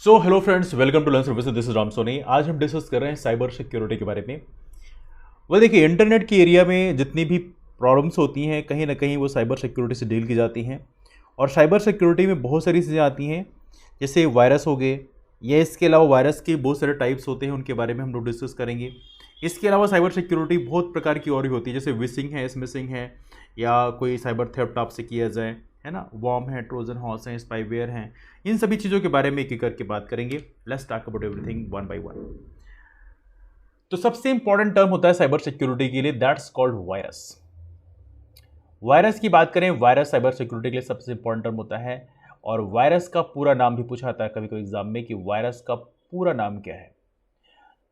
So hello friends, welcome to learn services. This is Ram Soni. आज हम discuss कर रहे हैं साइबर सिक्योरिटी के बारे में। वह देखिए, इंटरनेट के एरिया में जितनी भी प्रॉब्लम्स होती हैं कहीं ना कहीं वो साइबर सिक्योरिटी से डील की जाती हैं। और साइबर सिक्योरिटी में बहुत सारी चीज़ें आती हैं, जैसे वायरस हो गए, या इसके अलावा वायरस के बहुत सारे टाइप्स होते हैं, उनके बारे में हम लोग डिस्कस करेंगे। इसके अलावा साइबर सिक्योरिटी बहुत प्रकार की और भी होती है, जैसे विशिंग है, स्मिशिंग है, या कोई साइबर थेफ्ट आपसे किया जाए, है ना, वॉर्म है, ट्रोजन हॉर्स है, स्पाईवेयर हैं। इन सभी चीज़ों के बारे में एक एक करके बात करेंगे। Let's talk about everything one by one. तो सबसे इंपॉर्टेंट टर्म होता है साइबर सिक्योरिटी के लिए, दैट्स कॉल्ड वायरस। वायरस की बात करें, वायरस साइबर सिक्योरिटी के लिए सबसे इंपॉर्टेंट टर्म होता है। और वायरस का पूरा नाम भी पूछा जाता है कभी कभी एग्जाम में कि वायरस का पूरा नाम क्या है।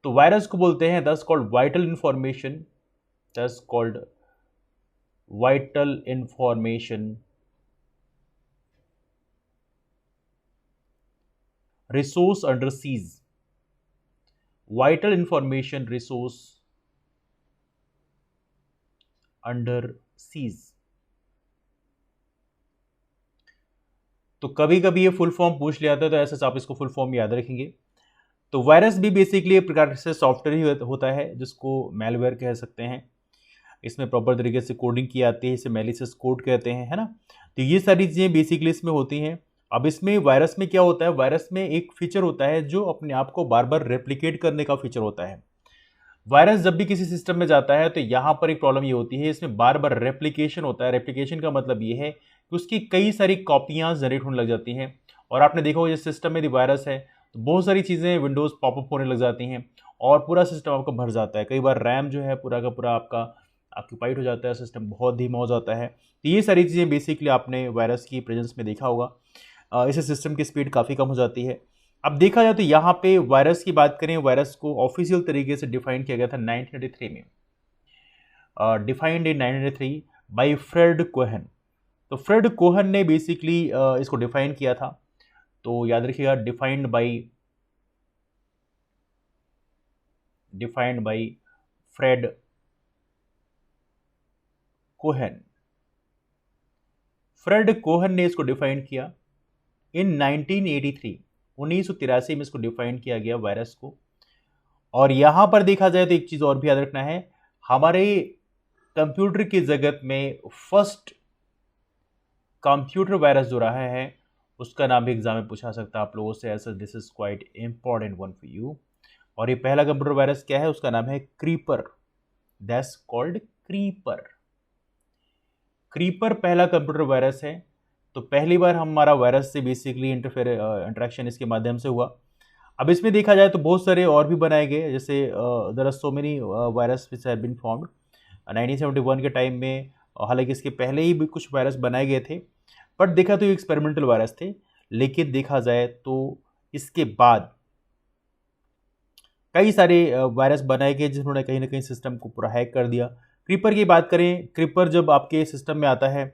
तो वायरस को बोलते हैं that's called vital information, that's called vital information resource under seize, vital information resource under seize. तो कभी कभी ये फुल फॉर्म पूछ लिया जाता है, तो ऐसे आप इसको फुल फॉर्म याद रखेंगे। तो वायरस भी बेसिकली एक प्रकार से सॉफ्टवेयर ही होता है, जिसको मैलवेयर कह सकते हैं। इसमें प्रॉपर तरीके से कोडिंग की आती है, इसे मैलिशियस कोड कहते हैं, है ना। तो ये सारी चीज़ें बेसिकली इसमें होती हैं। अब इसमें वायरस में क्या होता है, वायरस में एक फीचर होता है जो अपने आप को बार बार रेप्लिकेट करने का फीचर होता है। वायरस जब भी किसी सिस्टम में जाता है तो यहाँ पर एक प्रॉब्लम ये होती है, इसमें बार बार रेप्लिकेशन होता है। रेप्लिकेशन का मतलब ये है कि उसकी कई सारी कॉपियाँ जनरेट होने लग जाती हैं। और आपने देखा होगा जिस सिस्टम में यदि वायरस है तो बहुत सारी चीज़ें विंडोज़ पॉपअप होने लग जाती हैं और पूरा सिस्टम आपका भर जाता है। कई बार रैम जो है पूरा का पूरा आपका ऑक्यूपाइड हो जाता है, सिस्टम बहुत धीमा हो जाता है। तो ये सारी चीज़ें बेसिकली आपने वायरस की प्रेजेंस में देखा होगा। इससे सिस्टम की स्पीड काफ़ी कम हो जाती है। अब देखा जाए तो यहाँ पे वायरस की बात करें, वायरस को ऑफिशियल तरीके से डिफाइन किया गया था 1983 में, defined in 1983 by Fred Cohen. तो फ्रेड कोहेन ने बेसिकली इसको डिफाइन किया था। तो याद रखिएगा, defined by Fred Cohen. Fred Cohen ने इसको डिफाइन किया इन 1983, 1983 में इसको डिफाइन किया गया वायरस को। और यहां पर देखा जाए तो एक चीज और भी याद रखना है, हमारे कंप्यूटर की जगत में फर्स्ट कंप्यूटर वायरस जो रहा है उसका नाम भी एग्जाम में पूछा सकता है आप लोगों से, ऐसा this is quite important one for you. और ये पहला कंप्यूटर वायरस क्या है, उसका नाम है creeper, that's called creeper. Creeper पहला कंप्यूटर वायरस है। तो पहली बार हमारा वायरस से बेसिकली इंटरेक्शन इसके माध्यम से हुआ। अब इसमें देखा जाए तो बहुत सारे और भी बनाए गए, जैसे there are so many virus which have been formed 1971 के टाइम में। हालांकि इसके पहले ही भी कुछ वायरस बनाए गए थे, बट देखा तो ये एक्सपेरिमेंटल वायरस थे। लेकिन देखा जाए तो इसके बाद कई सारे वायरस बनाए गए जिन्होंने कहीं ना कहीं सिस्टम को पूरा हैक कर दिया। क्रीपर की बात करें, क्रीपर जब आपके सिस्टम में आता है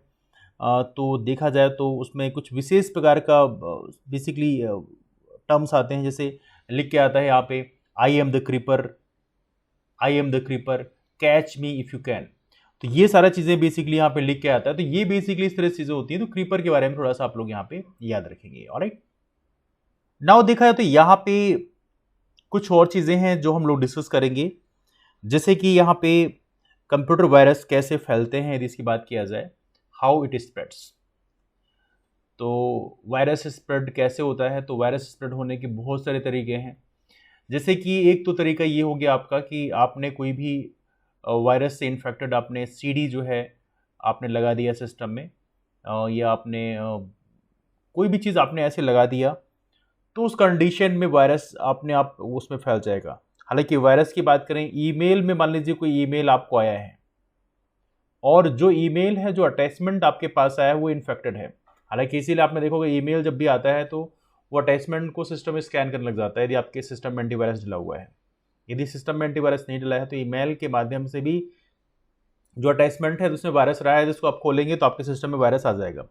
तो देखा जाए तो उसमें कुछ विशेष प्रकार का बेसिकली टर्म्स आते हैं, जैसे लिख के आता है यहाँ पे, I am the creeper, I am the creeper, catch me if you can. तो ये सारा चीज़ें बेसिकली यहाँ पे लिख के आता है। तो ये बेसिकली इस तरह से चीज़ें होती हैं। तो क्रीपर के बारे में थोड़ा सा आप लोग यहाँ पे याद रखेंगे। ऑलराइट, नाउ देखा जाए तो यहाँ पे कुछ और चीज़ें हैं जो हम लोग डिस्कस करेंगे, जैसे कि यहाँ पे कंप्यूटर वायरस कैसे फैलते हैं, यदि इसकी बात किया जाए, हाउ इट स्प्रेड्स। तो वायरस स्प्रेड कैसे होता है, तो वायरस स्प्रेड होने के बहुत सारे तरीके हैं। जैसे कि एक तो तरीका ये हो गया आपका कि आपने कोई भी वायरस से इन्फेक्टेड आपने सीडी जो है आपने लगा दिया सिस्टम में, या आपने कोई भी चीज़ आपने ऐसे लगा दिया, तो उस कंडीशन में वायरस अपने आप उसमें फैल जाएगा। हालांकि वायरस की बात करें, ईमेल में मान लीजिए कोई ईमेल आपको आया है और जो ईमेल है, जो अटैचमेंट आपके पास आया है वो इन्फेक्टेड है। हालांकि इसीलिए आपने देखोगे ईमेल जब भी आता है तो वो अटैचमेंट को सिस्टम में स्कैन करने लग जाता है, यदि आपके सिस्टम में एंटीवायरस डला हुआ है। यदि सिस्टम में एंटीवायरस नहीं डला है तो ईमेल के माध्यम से भी जो अटैचमेंट है उसमें वायरस रहा है, जिसको आप खोलेंगे तो आपके सिस्टम में वायरस आ जाएगा।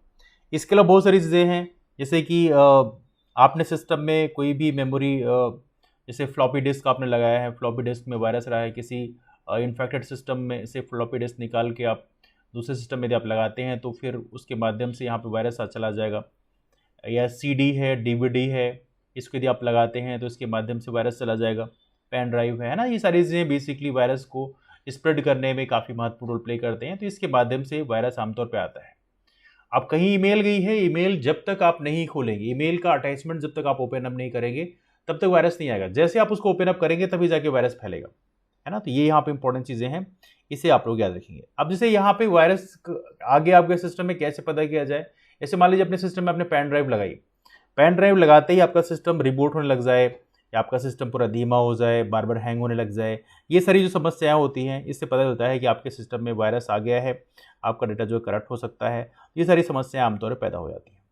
इसके अलावा बहुत सारी चीज़ें हैं, जैसे कि आपने सिस्टम में कोई भी मेमोरी, जैसे फ्लॉपी डिस्क आपने लगाया है, फ्लॉपी डिस्क में वायरस रहा है, किसी इन्फेक्टेड सिस्टम में से फ्लॉपी डिस्क निकाल के आप दूसरे सिस्टम में यदि आप लगाते हैं तो फिर उसके माध्यम से यहाँ पे वायरस चला जाएगा। या सीडी है, डीवीडी है, इसको यदि आप लगाते हैं तो इसके माध्यम से वायरस चला जाएगा। पेन ड्राइव है ना, ये सारी चीज़ें बेसिकली वायरस को स्प्रेड करने में काफ़ी महत्वपूर्ण रोल प्ले करते हैं, तो इसके माध्यम से वायरस आमतौर पर आता है। अब कहीं ईमेल गई है, ईमेल जब तक आप नहीं खोलेंगे, ईमेल का अटैचमेंट जब तक आप ओपन अप नहीं करेंगे तब तक वायरस नहीं आएगा। जैसे आप उसको ओपन अप करेंगे तभी जाके वायरस फैलेगा, है ना। तो ये यहाँ पे इंपॉर्टेंट चीज़ें हैं, इसे आप लोग याद रखेंगे। अब जैसे यहाँ पे वायरस आगे आपके सिस्टम में कैसे पता किया जाए, जैसे मान लीजिए अपने सिस्टम में आपने पेन ड्राइव लगाई, पेन ड्राइव लगाते ही आपका सिस्टम रिबूट होने लग जाए या आपका सिस्टम पूरा धीमा हो जाए, बार बार हैंग होने लग जाए, ये सारी जो समस्याएं होती हैं, इससे पता चलता है कि आपके सिस्टम में वायरस आ गया है, आपका डेटा जो करप्ट हो सकता है। ये सारी समस्याएं आमतौर पर पैदा हो जाती हैं।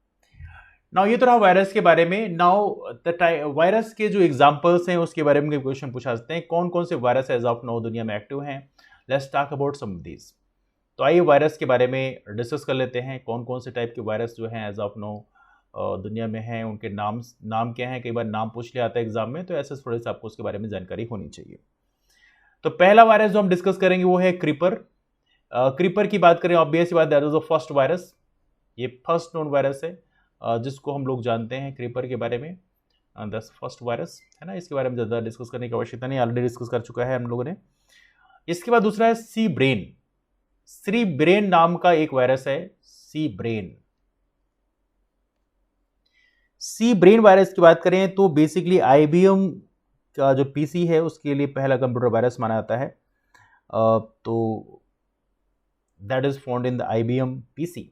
नाउ ये तो रहा वायरस के बारे में। नाउ वायरस के जो एग्जांपल्स हैं उसके बारे में क्वेश्चन पूछा सकते हैं, कौन कौन से वायरस एज ऑफ नाउ दुनिया में एक्टिव हैं। Let's talk about some of these. तो आइए वायरस के बारे में डिस्कस कर लेते हैं, कौन कौन से टाइप के वायरस जो हैं एज ऑफ नाउ दुनिया में हैं, उनके नाम क्या हैं। कई बार नाम पूछ लिया आता है एग्जाम में, तो ऐसे थोड़े से आपको उसके बारे में जानकारी होनी चाहिए। तो पहला वायरस जो हम डिस्कस करेंगे वो है क्रीपर। क्रीपर की बात करें, ऑब्वियस बात, that is the first virus. ये फर्स्ट नोन वायरस है जिसको हम लोग जानते हैं क्रीपर के बारे में, दस फर्स्ट वायरस, है ना। इसके बारे में ज़्यादा डिस्कस करने की आवश्यकता नहीं, ऑलरेडी डिस्कस कर चुका है हम लोगों ने। इसके बाद दूसरा है सी ब्रेन। सी ब्रेन नाम का एक वायरस है, सी ब्रेन। सी ब्रेन वायरस की बात करें तो बेसिकली आईबीएम का जो पीसी है उसके लिए पहला कंप्यूटर वायरस माना जाता है। तो that is found in the IBM PC.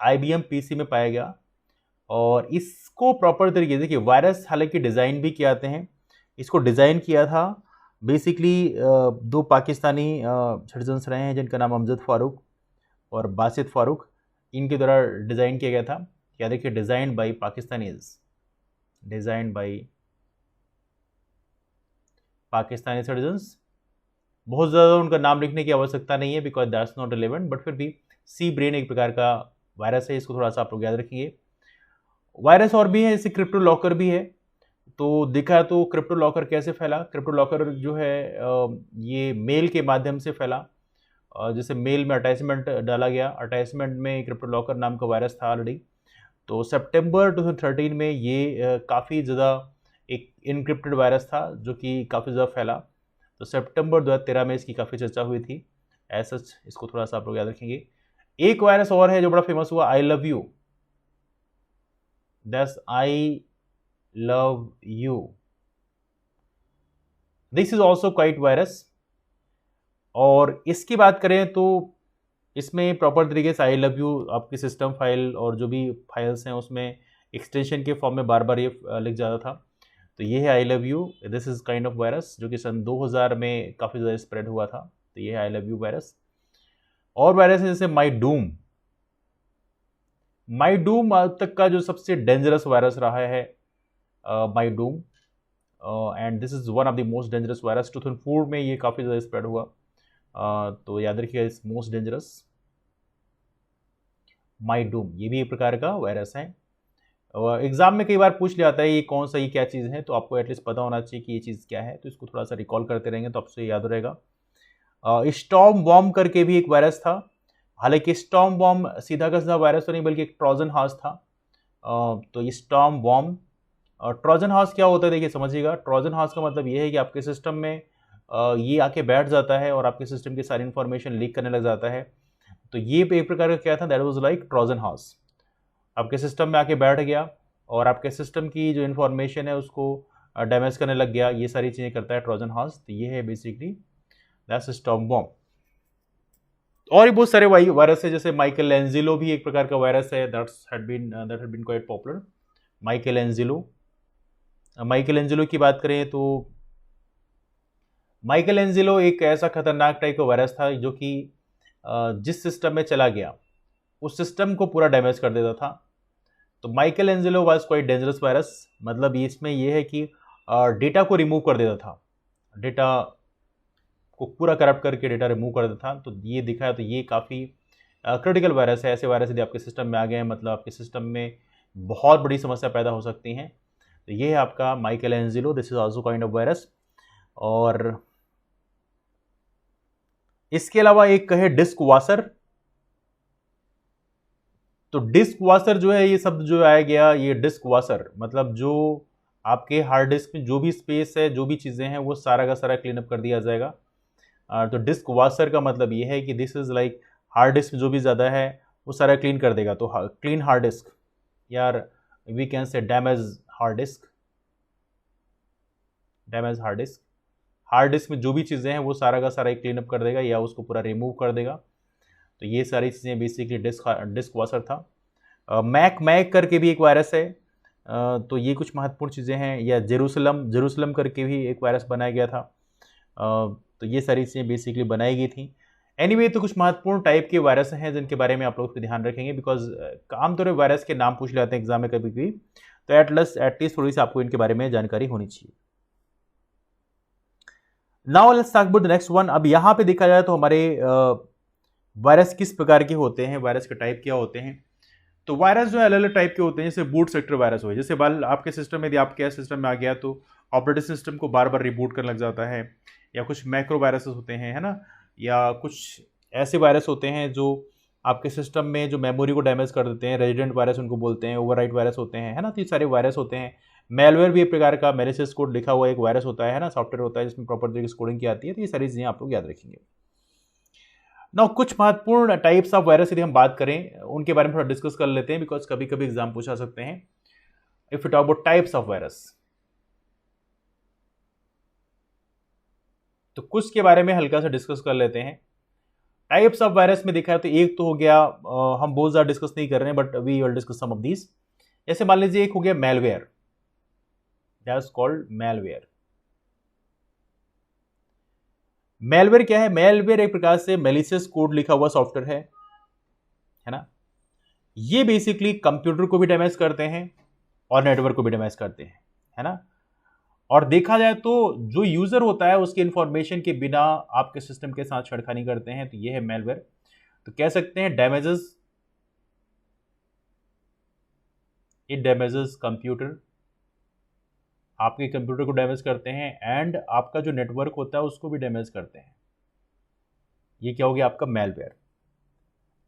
IBM PC में पाया गया और इसको प्रॉपर तरीके से, देखिए वायरस हालांकि डिज़ाइन भी किए जाते हैं, इसको डिज़ाइन किया था बेसिकली दो पाकिस्तानी सिटीजन्स रहे हैं जिनका नाम अमजद फारूक और बासित फारूक, इनके द्वारा डिज़ाइन किया गया था। क्या देखिए, design by Pakistanis, design by Pakistani citizens. बहुत ज़्यादा उनका नाम लिखने की आवश्यकता नहीं है because that's not relevant, but फिर भी सी ब्रेन एक प्रकार का वायरस है, इसको थोड़ा सा आप लोग याद रखिए। वायरस और भी है, जैसे क्रिप्टो लॉकर भी है। तो देखा तो क्रिप्टो लॉकर कैसे फैला, क्रिप्टो लॉकर जो है ये मेल के माध्यम से फैला। जैसे मेल में अटैचमेंट डाला गया, अटैचमेंट में क्रिप्टो लॉकर नाम का वायरस था ऑलरेडी। तो सितंबर 2013 में ये काफ़ी ज़्यादा एक इनक्रिप्टेड वायरस था जो कि काफ़ी ज़्यादा फैला। तो सितंबर 2013 में इसकी काफ़ी चर्चा हुई थी। ऐसा इसको थोड़ा सा आप लोग याद रखेंगे। एक वायरस और है जो बड़ा फेमस हुआ, I love you, that's I love you. This is also quite virus. और इसकी बात करें तो इसमें प्रॉपर तरीके से आई लव यू आपकी सिस्टम फाइल और जो भी फाइल्स हैं उसमें एक्सटेंशन के फॉर्म में बार बार ये लिख जाता था। तो ये है I love you, this is kind of virus जो कि सन 2000 में काफ़ी ज़्यादा स्प्रेड हुआ था। तो ये है आई लव यू वायरस। और वायरस है जैसे माई डूम। माई डूम आज तक का जो सबसे डेंजरस वायरस रहा है MyDoom, and this is one of the most dangerous virus. 2004 में ये काफ़ी ज़्यादा स्प्रेड हुआ। तो याद रखिएगा, इस मोस्ट डेंजरस माई डूम, ये भी एक प्रकार का वायरस है। और एग्जाम में कई बार पूछ लिया जाता है ये कौन सा, ये क्या चीज़ है, तो आपको एटलीस्ट पता होना चाहिए कि ये चीज़ क्या है। तो इसको थोड़ा सा रिकॉल करते रहेंगे तो आपसे याद रहेगा। स्टॉर्म वॉर्म करके भी एक वायरस था। हालांकि स्टॉर्म वॉर्म सीधा का सीधा वायरस तो नहीं बल्कि एक ट्रोजन हॉर्स था। तो ये स्टॉर्म वॉर्म, ट्रोजन हॉर्स क्या होता है देखिए समझिएगा। ट्रोजन हॉर्स का मतलब ये है कि आपके सिस्टम में ये आके बैठ जाता है और आपके सिस्टम की सारी इन्फॉर्मेशन लीक करने लग जाता है। तो ये एक प्रकार का क्या था, that was like Trojan horse. आपके सिस्टम में आके बैठ गया और आपके सिस्टम की जो इन्फॉर्मेशन है उसको डैमेज करने लग गया। ये सारी चीज़ें करता है ट्रोजन हॉर्स। तो ये है बेसिकली दैट्स स्टॉर्म वॉर्म। और भी बहुत सारे वायरस है, जैसे माइकल एंजिलो भी एक प्रकार का वायरस है, that had been quite popular. Michelangelo की बात करें तो माइकल एंजिलो एक ऐसा खतरनाक टाइप का वायरस था जो कि जिस सिस्टम में चला गया उस सिस्टम को पूरा डैमेज कर देता था। तो Michael Angelo was quite dangerous virus. मतलब इसमें यह है कि डेटा को रिमूव कर देता था, डेटा को पूरा करप्ट करके डेटा रिमूव कर देता था। तो ये दिखा है, तो ये काफ़ी क्रिटिकल वायरस है। ऐसे वायरस यदि आपके सिस्टम में आ गए हैं मतलब आपके सिस्टम में बहुत बड़ी समस्या पैदा हो सकती हैं। तो ये है आपका Michael Angelo, this is also kind of virus. और इसके अलावा एक है डिस्क वॉशर। तो डिस्क वॉशर जो है, ये शब्द जो आया गया, ये डिस्क वॉशर मतलब जो आपके हार्ड डिस्क में जो भी स्पेस है, जो भी चीज़ें हैं, वो सारा का सारा क्लीन अप कर दिया जाएगा। तो डिस्क वॉशर का मतलब ये है कि this is like hard disk जो भी ज़्यादा है वो सारा क्लीन कर देगा। तो क्लीन हार्ड डिस्क, यार we can say damage hard disk, damage hard disk. Hard disk में जो भी चीज़ें हैं वो सारा का सारा क्लीन अप कर देगा या उसको पूरा रिमूव कर देगा। तो ये सारी चीज़ें बेसिकली डिस्क वॉशर था। मैक करके भी एक वायरस है। तो ये कुछ महत्वपूर्ण चीज़ें हैं। या जेरूसलम करके भी एक वायरस बनाया गया था। तो ये सारी चीज़ें बेसिकली बनाई गई थी। एनीवे, तो कुछ महत्वपूर्ण टाइप के वायरस हैं जिनके बारे में आप लोग ध्यान रखेंगे, बिकॉज आमतौर पर वायरस के नाम पूछ लेते हैं एग्जाम में कभी भी। तो एटलीस्ट थोड़ी सी आपको इनके बारे में जानकारी होनी चाहिए। Now let's talk about the next one. अब यहाँ पे देखा जाए तो हमारे वायरस किस प्रकार के होते हैं, वायरस के टाइप क्या होते हैं। तो वायरस जो है अलग अलग टाइप के होते हैं। जैसे बूट सेक्टर वायरस हो, जैसे आपके सिस्टम में, यदि आपके सिस्टम में आ गया तो ऑपरेटिंग सिस्टम को बार बार रिबूट करने लग जाता है। या कुछ मैक्रो वायरसेस होते हैं, है ना, या कुछ ऐसे वायरस होते हैं जो आपके सिस्टम में जो मेमोरी को डैमेज कर देते हैं, रेजिडेंट वायरस उनको बोलते हैं, ओवरराइट वायरस होते हैं, है ना। तो ये सारे वायरस होते हैं। मेलवेयर भी एक प्रकार का मैलिशियस कोड लिखा हुआ एक वायरस होता है ना, सॉफ्टवेयर होता है जिसमें प्रॉपर तरीके से कोडिंग की आती है। तो ये सारी चीज़ें आप लोग याद रखेंगे। नाउ कुछ महत्वपूर्ण टाइप्स ऑफ वायरस यदि हम बात करें उनके बारे में थोड़ा डिस्कस कर लेते हैं, बिकॉज कभी कभी एग्जाम पूछा सकते हैं। If you talk about types of virus, तो कुछ के बारे में हल्का सा डिस्कस कर लेते हैं। टाइप्स ऑफ वायरस में देखा है तो एक तो हो गया, हम बहुत ज्यादा डिस्कस नहीं कर रहे हैं but we will discuss some of these. जैसे मान लीजिए एक हो गया malware, that's called malware. Malware क्या है? मेलवेयर एक प्रकार से मेलिशियस कोड लिखा हुआ सॉफ्टवेयर है ना। ये बेसिकली कंप्यूटर को भी डैमेज करते हैं और नेटवर्क को भी डैमेज करते हैं, है ना। और देखा जाए तो जो यूजर होता है उसके इंफॉर्मेशन के बिना आपके सिस्टम के साथ छेड़खानी करते हैं, तो ये है मेलवेयर। तो कह सकते हैं डैमेजेस, इट डैमेजेस कंप्यूटर, आपके कंप्यूटर को डैमेज करते हैं एंड आपका जो नेटवर्क होता है उसको भी डैमेज करते हैं। ये क्या हो गया आपका मेलवेयर।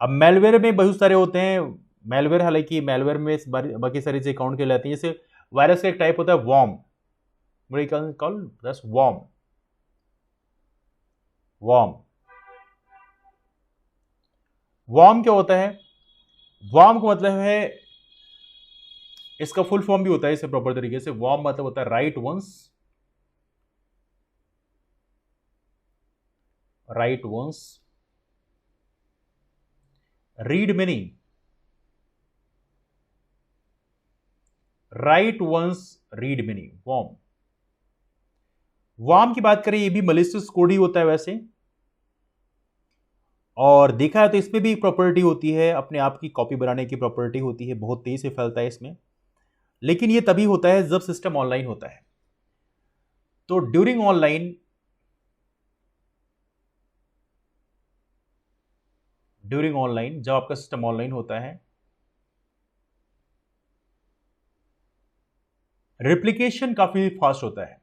अब मेलवेयर में बहुत सारे होते हैं मेलवेयर, हालांकि मेलवेयर में बाकी सारी चीजें काउंट के लाती हैं। जैसे वायरस का एक टाइप होता है worm, call that's worm. Worm worm क्या होता है? वॉर्म का मतलब है, इसका फुल फॉर्म भी होता है इसे प्रॉपर तरीके से। वॉर्म मतलब होता है write once, write once, read many, write once, read many, worm. Worm की बात करें, ये भी मलिशियस कोड ही होता है वैसे। और देखा है तो इसमें भी एक प्रॉपर्टी होती है, अपने आप की कॉपी बनाने की प्रॉपर्टी होती है, बहुत तेजी से फैलता है इसमें। लेकिन ये तभी होता है जब सिस्टम ऑनलाइन होता है। तो ड्यूरिंग ऑनलाइन, जब आपका सिस्टम ऑनलाइन होता है, रेप्लिकेशन काफी फास्ट होता है,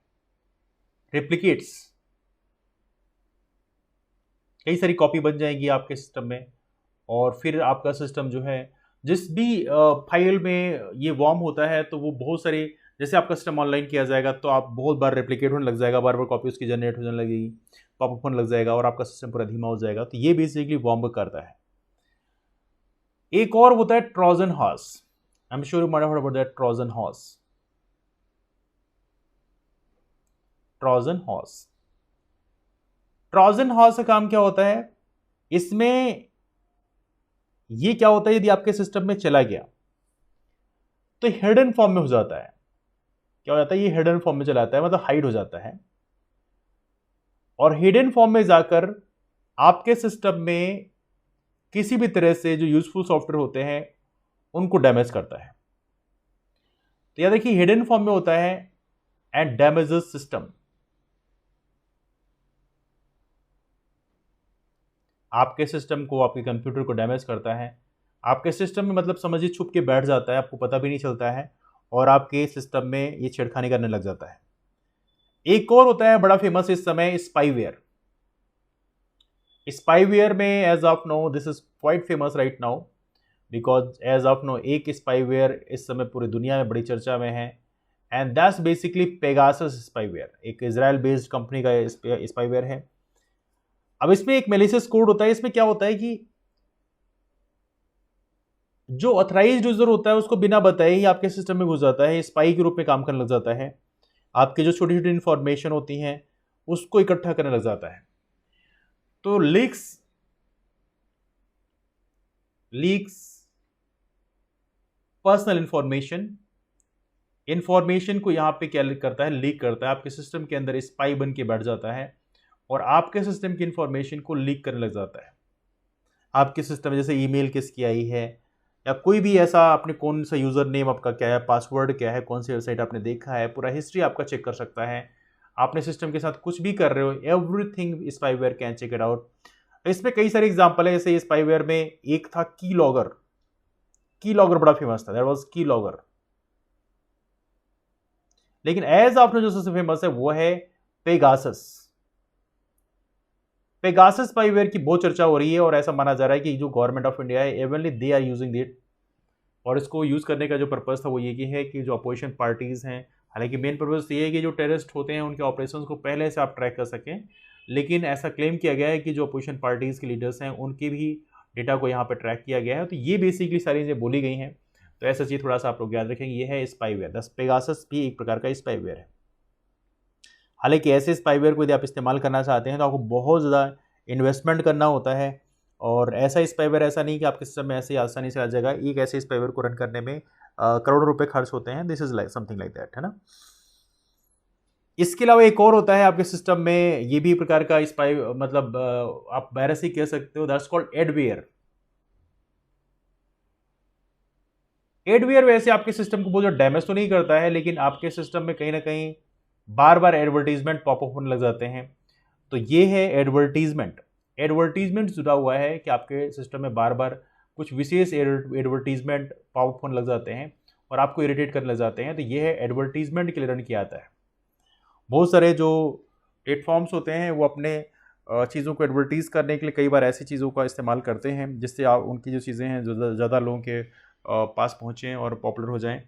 रेप्लिकेट्स, कई सारी कॉपी बन जाएगी आपके सिस्टम में। और फिर आपका सिस्टम जो है, जिस भी फाइल में ये वॉर्म होता है, तो वो बहुत सारे, जैसे आपका सिस्टम ऑनलाइन किया जाएगा तो आप बहुत बार रेप्लिकेट होने लग जाएगा, बार बार कॉपी उसकी जनरेट होने लगेगी, पॉपअप होने लग जाएगा और आपका सिस्टम पूरा धीमा हो जाएगा। तो ये बेसिकली वॉर्म करता है। एक और होता है Trojan horse. I am sure you might have heard about that, Trojan horse. Trojan horse, Trojan horse का काम क्या होता है? इसमें ये क्या होता है, यदि आपके सिस्टम में चला गया तो हिडन फॉर्म में हो जाता है। क्या हो जाता है? ये हिडन फॉर्म में चला जाता है, मतलब हाइड हो जाता है। और हिडन फॉर्म में जाकर आपके सिस्टम में किसी भी तरह से जो यूजफुल सॉफ्टवेयर होते हैं उनको डैमेज करता है। तो याद रखिए, हिडन फॉर्म में होता है एंड डैमेजेस सिस्टम। आपके सिस्टम को, आपके कंप्यूटर को डैमेज करता है। आपके सिस्टम में मतलब समझिए छुप के बैठ जाता है, आपको पता भी नहीं चलता है, और आपके सिस्टम में ये छेड़खानी करने लग जाता है। एक और होता है बड़ा फेमस इस समय, स्पाईवेयर। स्पाईवेयर में as of now this is quite famous right now. Because as of now एक स्पाईवेयर इस समय पूरी दुनिया में बड़ी चर्चा में है, and that's basically Pegasus spyware, एक इजराइल बेस्ड कंपनी का स्पाईवेयर है। अब इसमें एक मेलिशियस कोड होता है। इसमें क्या होता है कि जो ऑथराइज्ड यूजर होता है उसको बिना बताए ही आपके सिस्टम में घुस जाता है, स्पाई के रूप में काम करने लग जाता है। आपके जो छोटी छोटी इंफॉर्मेशन होती हैं उसको इकट्ठा करने लग जाता है। तो लीक्स पर्सनल इंफॉर्मेशन को यहां पे क्या करता है, लीक करता है, आपके सिस्टम के अंदर स्पाई बन के बैठ जाता है और आपके सिस्टम की इंफॉर्मेशन को लीक करने लग जाता है। आपके सिस्टम में जैसे ईमेल किसकी आई है, या कोई भी ऐसा, आपने कौन सा यूजर नेम आपका क्या है, पासवर्ड क्या है, कौन सी वेबसाइट आपने देखा है, पूरा हिस्ट्री आपका चेक कर सकता है। आपने सिस्टम के साथ कुछ भी कर रहे हो, everything spyware can check it out. इसमें कई सारे एग्जांपल है। जैसे स्पाईवेयर में एक था की लॉगर बड़ा फेमस था, दैट वाज की लॉगर। लेकिन एज ऑफ जो सबसे फेमस है वो है पेगासस स्पाईवेयर की बहुत चर्चा हो रही है और ऐसा माना जा रहा है कि जो गवर्नमेंट ऑफ इंडिया है, evenly they are using it. और इसको यूज करने का जो पर्पस था वो ये कि है कि जो अपोजिशन पार्टीज हैं, हालांकि मेन पर्पस ये है कि जो टेररिस्ट होते हैं उनके ऑपरेशंस को पहले से आप ट्रैक कर सकें, लेकिन ऐसा क्लेम किया गया है कि जो अपोजिशन पार्टीज के लीडर्स हैं उनके भी डेटा को यहाँ पर ट्रैक किया गया है। तो ये बेसिकली सारी चीज़ें बोली गई हैं। तो ऐसा चीज़ थोड़ा सा आप लोग याद रखेंगे, ये है स्पाईवेयर। दस पेगासस भी एक प्रकार का स्पाईवेयर है। हालांकि ऐसे स्पाईवेयर को यदि आप इस्तेमाल करना चाहते हैं तो आपको बहुत ज़्यादा इन्वेस्टमेंट करना होता है, और ऐसा स्पाईवेयर ऐसा नहीं कि आपके सिस्टम में ऐसे ही आसानी से आ जाएगा। एक ऐसे स्पाईवेयर को रन करने में करोड़ों रुपए खर्च होते हैं। This is like something like that, है ना। इसके अलावा एक और होता है आपके सिस्टम में, ये भी प्रकार का स्पाई, मतलब आप वायरस ही कह सकते हो, दैट्स कॉल्ड एडवेयर। एडवेयर वैसे आपके सिस्टम को बहुत ज़्यादा डैमेज तो नहीं करता है, लेकिन आपके सिस्टम में कहीं ना कहीं बार बार एडवर्टीजमेंट पॉपअप होने लग जाते हैं। तो ये है एडवर्टीजमेंट जुड़ा हुआ है कि आपके सिस्टम में बार बार कुछ विशेष एडवर्टीजमेंट पॉपअप होने लग जाते हैं और आपको इरिटेट करने लग जाते हैं। तो ये है एडवर्टीजमेंट के लिए रन किया आता है। बहुत सारे जो प्लेटफॉर्म्स होते हैं वो अपने चीज़ों को एडवर्टीज़ करने के लिए कई बार ऐसी चीज़ों का इस्तेमाल करते हैं जिससे आप उनकी जो चीज़ें हैं जो ज़्यादा लोगों के पास पहुँचें और पॉपुलर हो जाएं।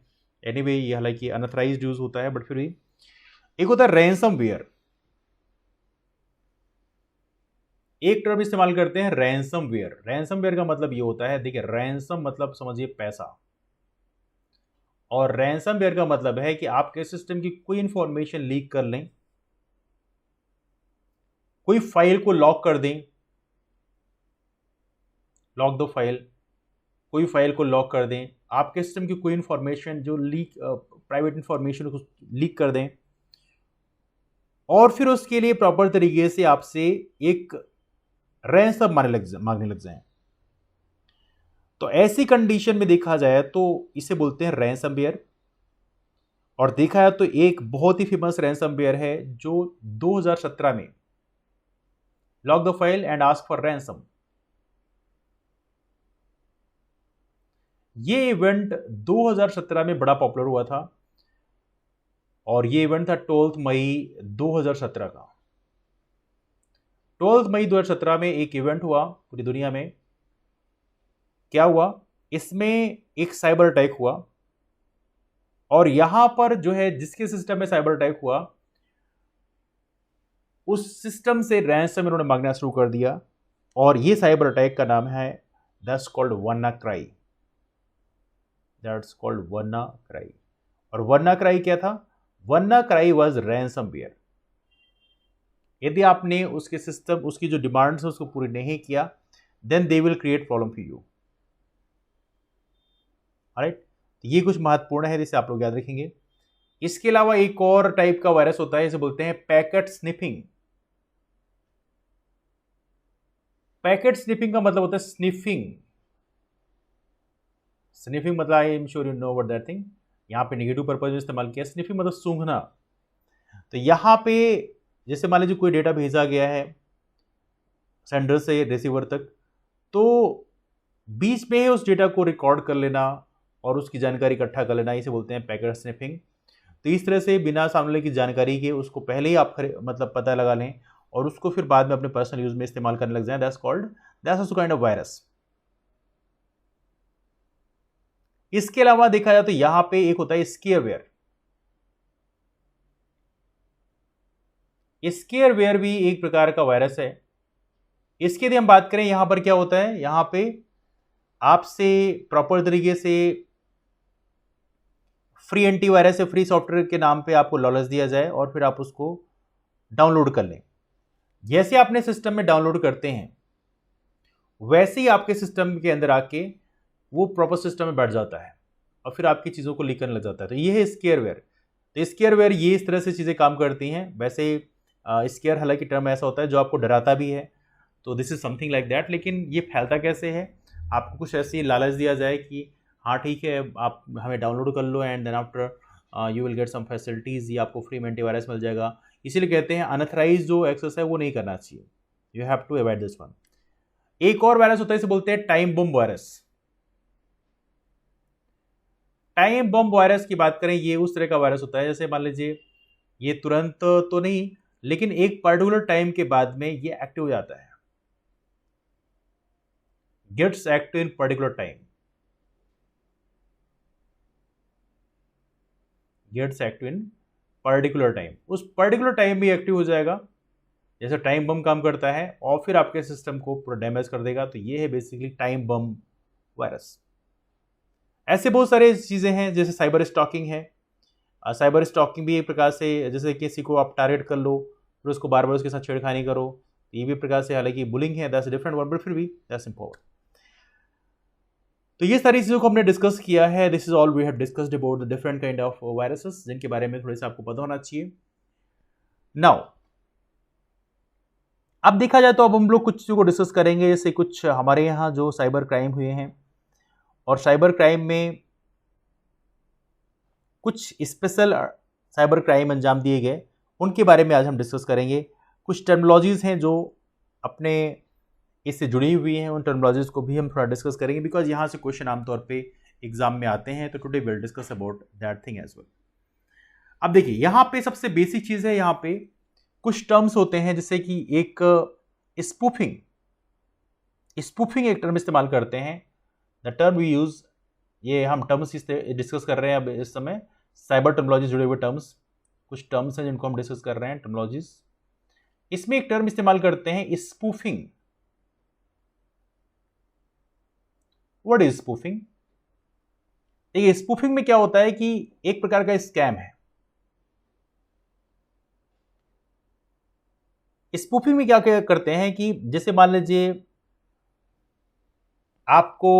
एनीवे ये हालांकि अनऑथराइज्ड यूज़ होता है, बट फिर भी एक होता है रैंसमवेयर। एक टर्म इस्तेमाल करते हैं रैंसमवेयर। रैंसमवेयर का मतलब ये होता है, देखिए रैंसम मतलब समझिए पैसा, और रैंसमवेयर का मतलब है कि आपके सिस्टम की कोई इंफॉर्मेशन लीक कर लें, कोई फाइल को लॉक कर दें, लॉक द फाइल, कोई फाइल को लॉक कर दें, आपके सिस्टम की कोई इंफॉर्मेशन जो लीक, प्राइवेट इंफॉर्मेशन को लीक कर दें, और फिर उसके लिए प्रॉपर तरीके से आपसे एक रैंसम मांगने लग जाएं। तो ऐसी कंडीशन में देखा जाए तो इसे बोलते हैं रैंसमवेयर। और देखा है तो एक बहुत ही फेमस रैंसमवेयर है जो 2017 में, lock the file and ask for ransom, ये इवेंट 2017 में बड़ा पॉपुलर हुआ था। और ये इवेंट था 12 मई 2017 का। 12 मई 2017 में एक इवेंट हुआ पूरी दुनिया में। क्या हुआ, इसमें एक साइबर अटैक हुआ, और यहां पर जो है जिसके सिस्टम में साइबर अटैक हुआ उस सिस्टम से रैंसम इन्होंने मांगना शुरू कर दिया। और ये साइबर अटैक का नाम है that's called WannaCry। That's called WannaCry। और WannaCry क्या था? WannaCry was ransomware. यदि आपने उसके सिस्टम, उसकी जो डिमांड्स है उसको पूरी नहीं किया, then they will create problem for you. Right, ये कुछ महत्वपूर्ण है जिसे आप लोग याद रखेंगे। इसके अलावा एक और टाइप का वायरस होता है, इसे बोलते हैं पैकेट स्निफिंग। पैकेट स्निफिंग का मतलब होता है स्निफिंग। स्निफिंग मतलब I am sure you know what that thing. यहां पे नेगेटिव पर्पज में इस्तेमाल किया। स्निफिंग मतलब सूंघना। तो यहां पे जैसे मान लीजिए कोई डेटा भेजा गया है सेंडर से रिसीवर तक, तो बीच में उस डेटा को रिकॉर्ड कर लेना और उसकी जानकारी इकट्ठा कर लेना, इसे बोलते हैं पैकेट स्निफिंग। तो इस तरह से बिना सामने की जानकारी के उसको पहले ही आप मतलब पता लगा लें और उसको फिर बाद में अपने पर्सनल यूज में इस्तेमाल करने लग जाएं, that's called, that's also kind of virus. इसके अलावा देखा जाए तो यहां पे एक होता है स्केयरवेयर। स्केयरवेयर भी एक प्रकार का वायरस है। इसकी यदि हम बात करें, यहां पर क्या होता है, यहां पे आपसे प्रॉपर तरीके से फ्री एंटीवायरस या फ्री सॉफ्टवेयर के नाम पे आपको लॉलच दिया जाए और फिर आप उसको डाउनलोड कर लें। जैसे आपने सिस्टम में डाउनलोड करते हैं वैसे ही आपके सिस्टम के अंदर आके वो प्रॉपर सिस्टम में बैठ जाता है और फिर आपकी चीज़ों को लीक करने लग जाता है। तो ये है स्केयरवेयर। तो स्केयरवेयर ये इस तरह से चीज़ें काम करती हैं। वैसे स्केयर हालांकि टर्म ऐसा होता है जो आपको डराता भी है, तो this is something like that. लेकिन ये फैलता कैसे है, आपको कुछ ऐसी लालच दिया जाए कि हाँ ठीक है आप हमें डाउनलोड कर लो and then after you will get some facilities, ये आपको फ्री में एंटीवायरस मिल जाएगा। इसीलिए कहते हैं अनऑथराइज जो एक्सेस है वो नहीं करना चाहिए, you have to avoid this one. एक और वायरस होता है, इसे बोलते हैं time bomb virus. Time bomb virus की बात करें, ये उस तरह का वायरस होता है जैसे मान लीजिए ये तुरंत तो नहीं लेकिन एक पर्टिकुलर टाइम के बाद में ये एक्टिव हो जाता है, gets active in particular time, gets active in particular time. उस पर्टिकुलर टाइम भी एक्टिव हो जाएगा जैसे टाइम बम काम करता है और फिर आपके सिस्टम को पूरा डैमेज कर देगा। तो ये है बेसिकली टाइम बम वायरस। ऐसे बहुत सारे चीज़ें हैं जैसे साइबर स्टॉकिंग है। साइबर स्टॉकिंग भी एक प्रकार से जैसे किसी को आप टारगेट कर लो फिर उसको बार बार उसके साथ छेड़खानी करो, ये भी प्रकार से, हालांकि बुलिंग है दैट्स डिफरेंट वर्ड बट फिर भी दैट्स इम्पोर्टेंट। तो ये सारी चीज़ों को हमने डिस्कस किया है। This is all we have discussed about the different kind of viruses जिनके बारे में थोड़ा सा आपको पता होना चाहिए। नाउ अब देखा जाए तो अब हम लोग कुछ चीज़ों को डिस्कस करेंगे, जैसे कुछ हमारे यहाँ जो साइबर क्राइम हुए हैं और साइबर क्राइम में कुछ स्पेशल साइबर क्राइम अंजाम दिए गए, उनके बारे में आज हम डिस्कस करेंगे। कुछ टर्मिनोलॉजीज़ हैं जो अपने इससे जुड़ी हुई हैं, उन टर्मिनोलॉजीज़ को भी हम थोड़ा डिस्कस करेंगे बिकॉज यहाँ से क्वेश्चन आमतौर पे एग्जाम में आते हैं। तो today will discuss about that thing as well. अब देखिए यहाँ पे सबसे बेसिक चीज़ है, यहाँ पे कुछ टर्म्स होते हैं जैसे कि एक स्पूफिंग, स्पूफिंग एक टर्म इस्तेमाल करते हैं। द टर्म वी यूज, ये हम टर्म्स डिस्कस कर रहे हैं अब इस समय, साइबर टर्मिनोलॉजी जुड़े हुए टर्म्स, कुछ टर्म्स हैं जिनको हम डिस्कस कर रहे हैं टर्मिनोलॉजीज। इसमें एक टर्म इस्तेमाल करते हैं स्पूफिंग। What is spoofing? देखिए स्पूफिंग में क्या होता है कि एक प्रकार का स्कैम है। स्पूफिंग में क्या करते हैं कि जैसे मान लीजिए आपको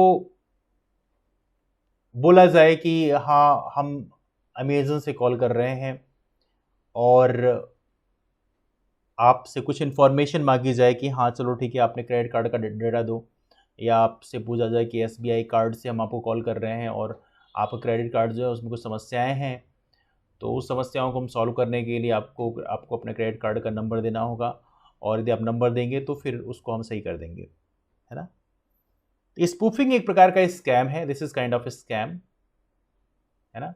बोला जाए कि हाँ हम अमेज़न से कॉल कर रहे हैं और आपसे कुछ इन्फॉर्मेशन मांगी जाए कि हाँ चलो ठीक है आपने क्रेडिट कार्ड का डेटा दो, या आपसे पूछा जाए कि SBI कार्ड से हम आपको कॉल कर रहे हैं और आपका क्रेडिट कार्ड जो है उसमें कुछ समस्याएं हैं, तो उस समस्याओं को हम सॉल्व करने के लिए आपको अपने क्रेडिट कार्ड का नंबर देना होगा और यदि आप नंबर देंगे तो फिर उसको हम सही कर देंगे, है ना। स्पूफिंग एक प्रकार का स्कैम है, this is kind of scam, है ना।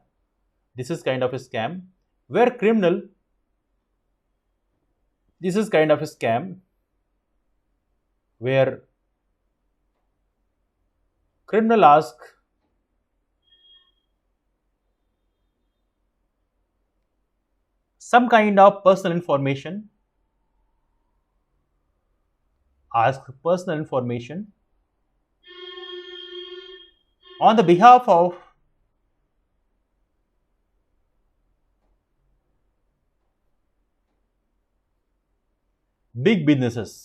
This is kind of scam where criminal, this is kind of scam where criminal ask some kind of personal information, ask personal information on the behalf of big businesses.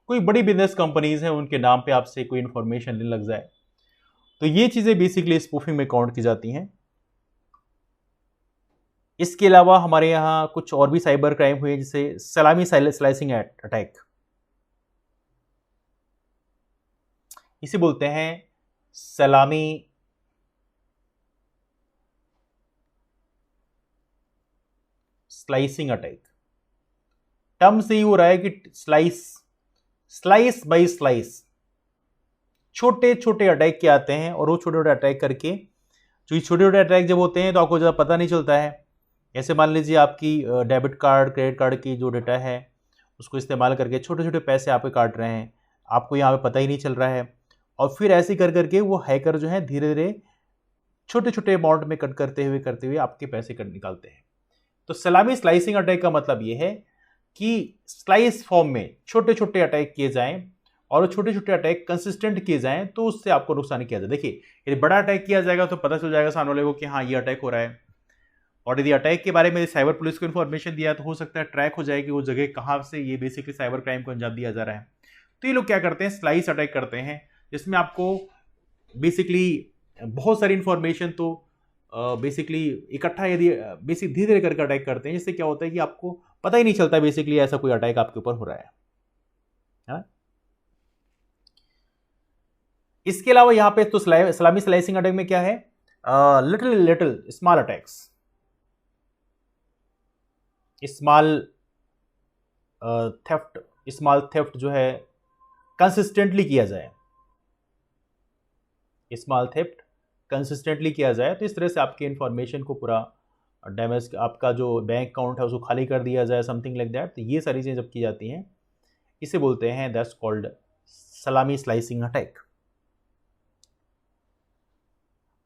कोई बड़ी business companies हैं उनके नाम पे आपसे कोई information लेने लग जाए, तो ये चीजें बेसिकली स्पूफिंग में काउंट की जाती हैं। इसके अलावा हमारे यहाँ कुछ और भी साइबर क्राइम हुए जैसे सलामी स्लाइसिंग अटैक, इसे बोलते हैं सलामी स्लाइसिंग अटैक। टर्म से ही हो रहा है कि स्लाइस बाय स्लाइस, छोटे छोटे अटैक के आते हैं और वो छोटे छोटे अटैक करके, जो ये छोटे छोटे अटैक जब होते हैं तो आपको ज़्यादा पता नहीं चलता है। ऐसे मान लीजिए आपकी डेबिट कार्ड क्रेडिट कार्ड की जो डेटा है उसको इस्तेमाल करके छोटे छोटे पैसे आपके काट रहे हैं, आपको यहाँ पे पता ही नहीं चल रहा है, और फिर ऐसे कर करके वो हैकर जो है धीरे धीरे छोटे छोटे अमाउंट में कट करते हुए आपके पैसे कट निकालते हैं। तो सलामी स्लाइसिंग अटैक का मतलब ये है कि स्लाइस फॉर्म में छोटे छोटे अटैक किए जाएं, और छोटे छोटे अटैक कंसिस्टेंट किए जाएं, तो उससे आपको नुकसान किया जाए। देखिए, यदि बड़ा अटैक किया जाएगा तो पता चल जाएगा सामने वाले को कि हाँ ये अटैक हो रहा है, और यदि अटैक के बारे में साइबर पुलिस को इन्फॉर्मेशन दिया तो हो सकता है ट्रैक हो जाएगी वो जगह कहाँ से ये बेसिकली साइबर क्राइम को अंजाम दिया जा रहा है। तो ये लोग क्या करते हैं, स्लाइस अटैक करते हैं, जिसमें आपको बेसिकली बहुत सारी इंफॉर्मेशन तो बेसिकली इकट्ठा यदि बेसिक धीरे धीरे करके अटैक करते हैं, जिससे क्या होता है कि आपको पता ही नहीं चलता बेसिकली ऐसा कोई अटैक आपके ऊपर हो रहा है। हा? इसके अलावा यहां पे तो सलामी स्लाइसिंग अटैक में क्या है, little little small attacks, small theft जो है कंसिस्टेंटली किया जाए, स्मॉल थेफ्ट कंसिस्टेंटली किया जाए, तो इस तरह से आपके इंफॉर्मेशन को पूरा डैमेज, आपका जो बैंक अकाउंट है उसको खाली कर दिया जाए, समथिंग लाइक दैट। तो ये सारी चीज़ें जब की जाती हैं, इसे बोलते हैं दैट्स कॉल्ड सलामी स्लाइसिंग अटैक।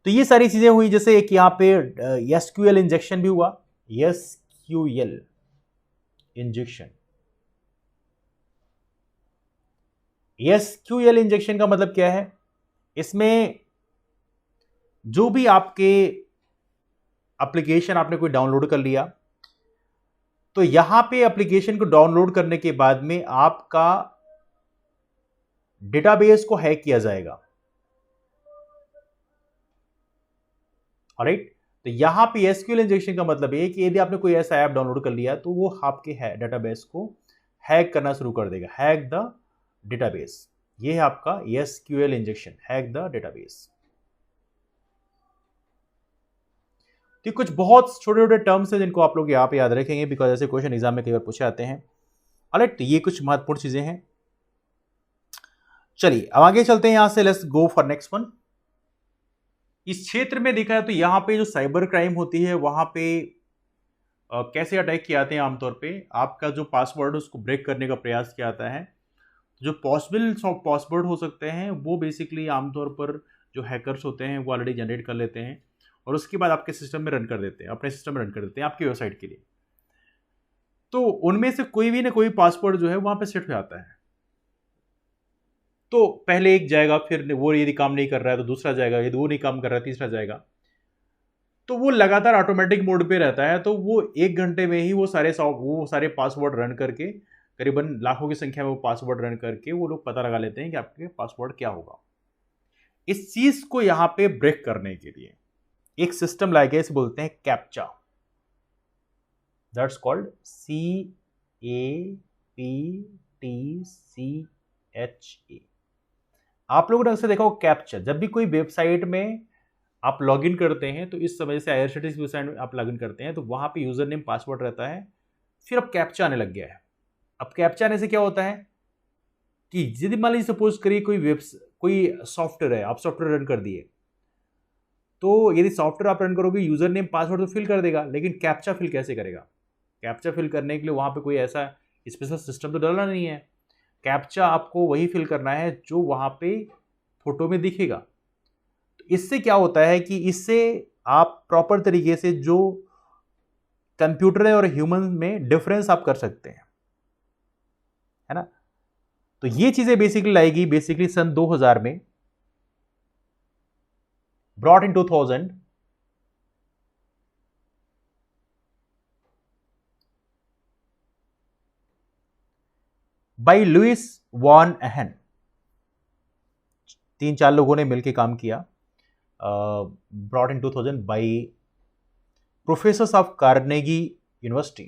तो ये सारी चीज़ें हुई, जैसे एक यहाँ पे एसक्यूएल इंजेक्शन भी हुआ, एसक्यूएल इंजेक्शन। एसक्यूएल इंजेक्शन का मतलब क्या है, इसमें जो भी आपके एप्लीकेशन आपने कोई डाउनलोड कर लिया, तो यहां पे एप्लीकेशन को डाउनलोड करने के बाद में आपका डेटाबेस को हैक किया जाएगा। ऑलराइट, तो यहां पे एसक्यूएल इंजेक्शन का मतलब है कि यदि आपने कोई ऐसा ऐप डाउनलोड कर लिया तो वो आपके डेटाबेस को हैक करना शुरू कर देगा, हैक द डेटाबेस। ये है आपका SQL injection, hack the database. तो कुछ बहुत छोटे छोटे टर्म्स हैं जिनको आप लोग यहाँ पे याद रखेंगे, बिकॉज ऐसे क्वेश्चन एग्जाम में कई बार पूछे आते हैं। ऑलराइट, तो ये कुछ महत्वपूर्ण चीजें हैं। चलिए अब आगे चलते हैं, यहां से let's go for next one. इस क्षेत्र में देखा है तो यहां पे जो साइबर क्राइम होती है वहां पे कैसे अटैक किए आते हैं, आमतौर पे आपका जो पासवर्ड उसको ब्रेक करने का प्रयास किया जाता है। जो पॉसिबल पासवर्ड हो सकते हैं वो बेसिकली आमतौर पर जो हैकर्स होते हैं वो ऑलरेडी जनरेट कर लेते हैं, और उसके बाद आपके सिस्टम में रन कर देते हैं, अपने सिस्टम में रन कर देते हैं आपकी वेबसाइट के लिए। तो उनमें से कोई भी ना कोई पासवर्ड जो है वहां पे सेट हो जाता है। तो पहले एक जाएगा, फिर वो यदि काम नहीं कर रहा है तो दूसरा जाएगा, यदि वो नहीं काम कर रहा है तीसरा जाएगा। तो वो लगातार ऑटोमेटिक मोड पे रहता है, तो वो 1 घंटे में ही वो सारे पासवर्ड रन करके, करीबन लाखों की संख्या में वो पासवर्ड रन करके वो लोग पता लगा लेते हैं कि आपके पासवर्ड क्या होगा। इस चीज को यहां पे ब्रेक करने के लिए एक सिस्टम लाया गया, इसे बोलते हैं कैप्चा। That's called CAPTCHA। आप लोगों ने अक्सर देखा हो कैप्चा, जब भी कोई वेबसाइट में आप लॉगिन करते हैं, तो इस समय से आईआरसीटीसी वेबसाइट में आप लॉगिन करते हैं तो वहां पे यूजर नेम पासवर्ड रहता है, फिर अब कैप्चा आने लग गया है। अब कैप्चा आने से क्या होता है कि यदि मान लीजिए सपोज करिए कोई सॉफ्टवेयर है, आप सॉफ्टवेयर रन कर दिए, तो यदि सॉफ्टवेयर आप रन करोगे यूजर नेम पासवर्ड तो फिल कर देगा, लेकिन कैप्चा फिल कैसे करेगा? कैप्चा फिल करने के लिए वहां पे कोई ऐसा स्पेशल सिस्टम तो डालना नहीं है। कैप्चा आपको वही फिल करना है जो वहां पे फोटो में दिखेगा। तो इससे क्या होता है कि इससे आप प्रॉपर तरीके से जो कंप्यूटर और ह्यूमन में डिफरेंस आप कर सकते हैं, है ना। तो ये चीजें बेसिकली लाएगी बेसिकली सन 2000 में, brought in 2000, by Luis von Ahn. 3-4 लोगों ने मिलकर काम किया, brought in 2000 by professors of Carnegie university.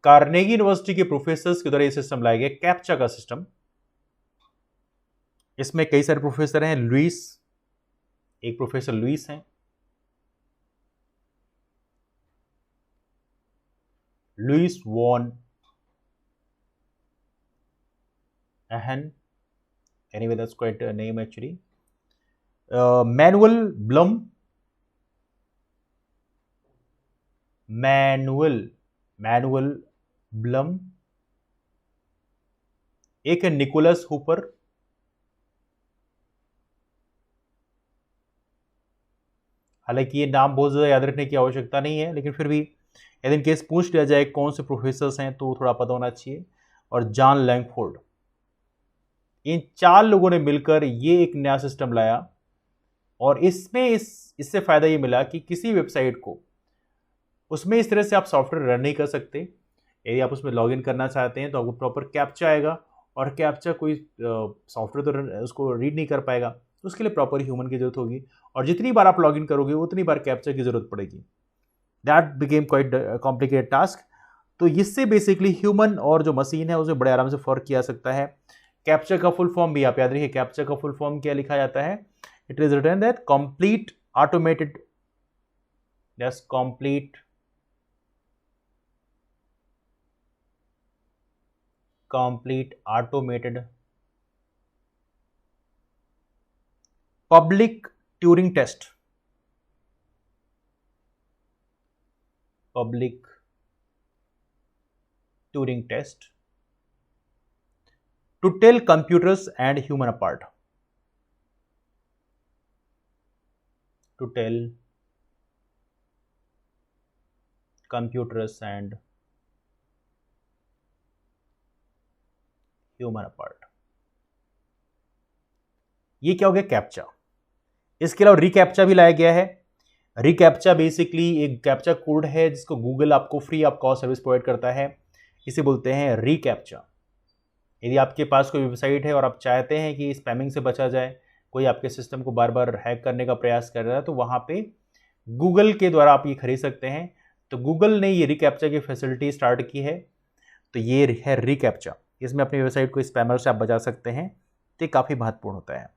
Carnegie university के प्रोफेसर्स के द्वारा यह सिस्टम लाया गया, कैप्चा का सिस्टम। इसमें कई सारे प्रोफेसर हैं, एक प्रोफेसर लुइस हैं, लुइस वॉन एहन, anyway that's quite a name actually, manual Blum, manual manual Blum, एक है निकोलस हुपर, हालांकि ये नाम बहुत ज़्यादा याद रखने की आवश्यकता नहीं है, लेकिन फिर भी यदि इन केस पूछ लिया जाए कौन से प्रोफेसर्स हैं तो थोड़ा पता होना चाहिए। और जॉन लैंगफोर्ड, इन 4 लोगों ने मिलकर ये एक नया सिस्टम लाया। और इससे फ़ायदा ये मिला कि किसी वेबसाइट को उसमें इस तरह से आप सॉफ्टवेयर रन नहीं कर सकते। यदि आप उसमें लॉगिन करना चाहते हैं तो आपको प्रॉपर कैप्चा आएगा, और कैप्चा कोई सॉफ्टवेयर तो उसको रीड नहीं कर पाएगा, तो उसके लिए प्रॉपर ह्यूमन की जरूरत होगी। और जितनी बार आप लॉगिन करोगे उतनी बार कैप्चा की जरूरत पड़ेगी। That became quite complicated task. तो इससे बेसिकली ह्यूमन और जो मशीन है उसे बड़े आराम से फर्क किया सकता है। कैप्चा का फुल फॉर्म भी आप याद रखिए, कैप्चा का फुल फॉर्म क्या लिखा जाता है? It is written that complete automated, yes complete automated public Turing test, public Turing test to tell computers and human apart, to tell computers and human apart। ये क्या हो गया? कैप्चा। इसके अलावा रिकैप्चा भी लाया गया है। रिकैप्चा बेसिकली एक कैप्चा कोड है जिसको गूगल आपको free of cost service provide करता है, इसे बोलते हैं रिकैप्चा। यदि आपके पास कोई वेबसाइट है और आप चाहते हैं कि स्पैमिंग से बचा जाए, कोई आपके सिस्टम को बार बार हैक करने का प्रयास कर रहा है, तो वहाँ पे गूगल के द्वारा आप ये खरीद सकते हैं। तो गूगल ने ये रिकैप्चा की फैसिलिटी स्टार्ट की है, तो ये है रिकैप्चा। इसमें अपनी वेबसाइट को स्पैमर से आप बचा सकते हैं, तो ये काफ़ी महत्वपूर्ण होता है।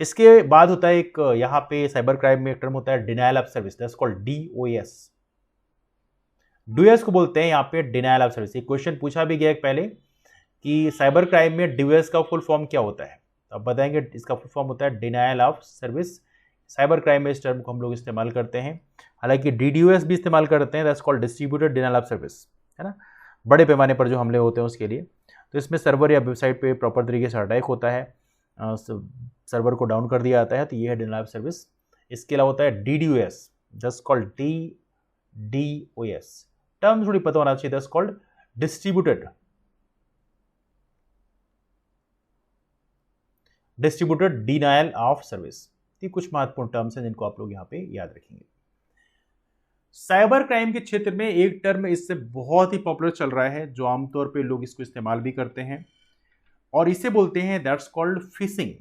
इसके बाद होता है एक यहाँ पे साइबर क्राइम में एक टर्म होता है denial of service, that's called DOS। DOS को बोलते हैं यहाँ पे डिनायल ऑफ सर्विस। एक क्वेश्चन पूछा भी गया एक पहले कि साइबर क्राइम में DOS का फुल फॉर्म क्या होता है, तो आप बताएंगे इसका फुल फॉर्म होता है denial of service. Cyber crime में इस टर्म को हम लोग इस्तेमाल करते हैं, हालांकि DDoS भी इस्तेमाल करते हैं, that's called distributed denial of service, है ना, बड़े पैमाने पर जो हमले होते हैं उसके लिए। तो इसमें सर्वर या वेबसाइट पे प्रॉपर तरीके से अटैक होता है, सर्वर को डाउन कर दिया जाता है, तो ये है डिनायल ऑफ सर्विस। इसके अलावा होता है DDoS, that's called DDoS। Term थोड़ी पता होना चाहिए, that's called distributed denial of service. ये कुछ महत्वपूर्ण टर्म्स हैं जिनको आप लोग यहाँ पे याद रखेंगे। साइबर क्राइम के क्षेत्र में एक टर्म इससे बहुत ही पॉपुलर चल रहा है, जो आमतौर पे लोग इसको इस्तेमाल भी करते हैं, और इसे बोलते हैं that's called fishing.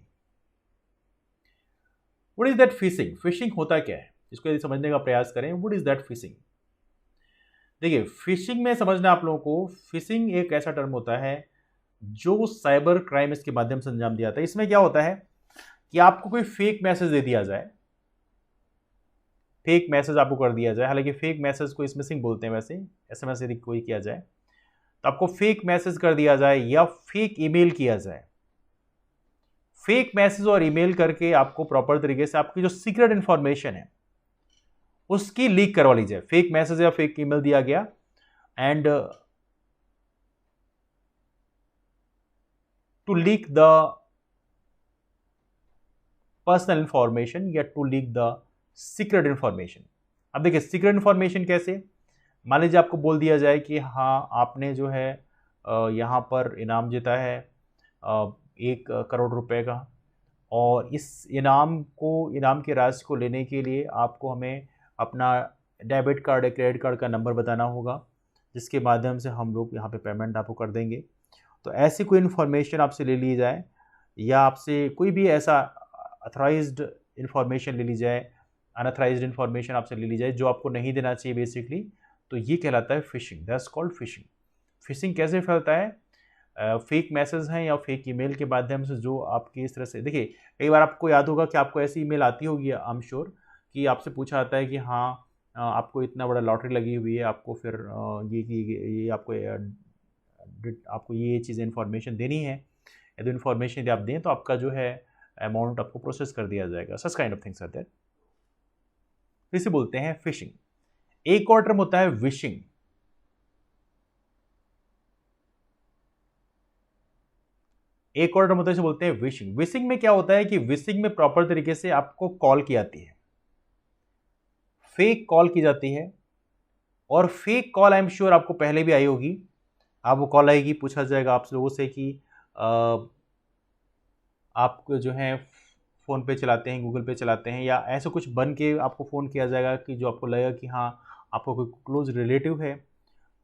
What is that fishing? Fishing होता क्या है, इसको यदि समझने का प्रयास करें, व्हाट इज दैट फिशिंग? देखिए, फिशिंग में समझना आप लोगों को, फिशिंग एक ऐसा टर्म होता है जो साइबर क्राइम इसके माध्यम से अंजाम दिया जाता है। इसमें क्या होता है कि आपको कोई फेक मैसेज दे दिया जाए, फेक मैसेज आपको कर दिया जाए, हालांकि फेक मैसेज को स्मिशिंग बोलते हैं, वैसे SMS यदि कोई किया जाए तो आपको फेक मैसेज कर दिया जाए या फेक ईमेल किया जाए। फेक मैसेज और ईमेल करके आपको प्रॉपर तरीके से आपकी जो सीक्रेट इंफॉर्मेशन है उसकी लीक करवा ली जाए। फेक मैसेज या फेक ईमेल दिया गया and to leak the personal information या to leak the secret information. अब देखिए, सीक्रेट इंफॉर्मेशन कैसे? मान लीजिए आपको बोल दिया जाए कि हाँ, आपने जो है यहाँ पर इनाम जीता है 1 करोड़ रुपए का, और इस इनाम की राशि को लेने के लिए आपको हमें अपना डेबिट कार्ड या क्रेडिट कार्ड का नंबर बताना होगा, जिसके माध्यम से हम लोग यहाँ पे पेमेंट आपको कर देंगे। तो ऐसी कोई इन्फॉर्मेशन आपसे ले ली जाए, या आपसे कोई भी ऐसा अथॉराइज्ड इन्फॉर्मेशन ले ली जाए, अनअथराइज्ड इन्फॉर्मेशन आपसे ले ली जाए जो आपको नहीं देना चाहिए बेसिकली, तो ये कहलाता है fishing, that's called fishing. Fishing कैसे फैलता है? फेक मैसेज हैं या फेक ईमेल के माध्यम से जो आपकी इस तरह से, देखिए कई बार आपको याद होगा कि आपको ऐसी ईमेल आती होगी, आई एम श्योर, कि आपसे पूछा जाता है कि हाँ आपको इतना बड़ा लॉटरी लगी हुई है, आपको फिर ये आपको ये चीज़ें इन्फॉर्मेशन देनी है, यदि इन्फॉर्मेशन यदि आप दें तो आपका जो है अमाउंट आपको प्रोसेस कर दिया जाएगा। Such kind of things are there, इसे बोलते हैं फिशिंग। एक और टर्म होता है विशिंग। एक और टर्म होता है, इसे बोलते हैं विशिंग। विशिंग में क्या होता है कि विशिंग में प्रॉपर तरीके से आपको कॉल की जाती है, फेक कॉल की जाती है। और fake call I am sure आपको पहले भी आई होगी। आपको कॉल आएगी, पूछा जाएगा आप लोगों से कि आप जो है फ़ोन पे चलाते हैं, गूगल पे चलाते हैं, या ऐसा कुछ बन के आपको फ़ोन किया जाएगा कि जो आपको लगेगा कि हाँ आपको कोई क्लोज रिलेटिव है,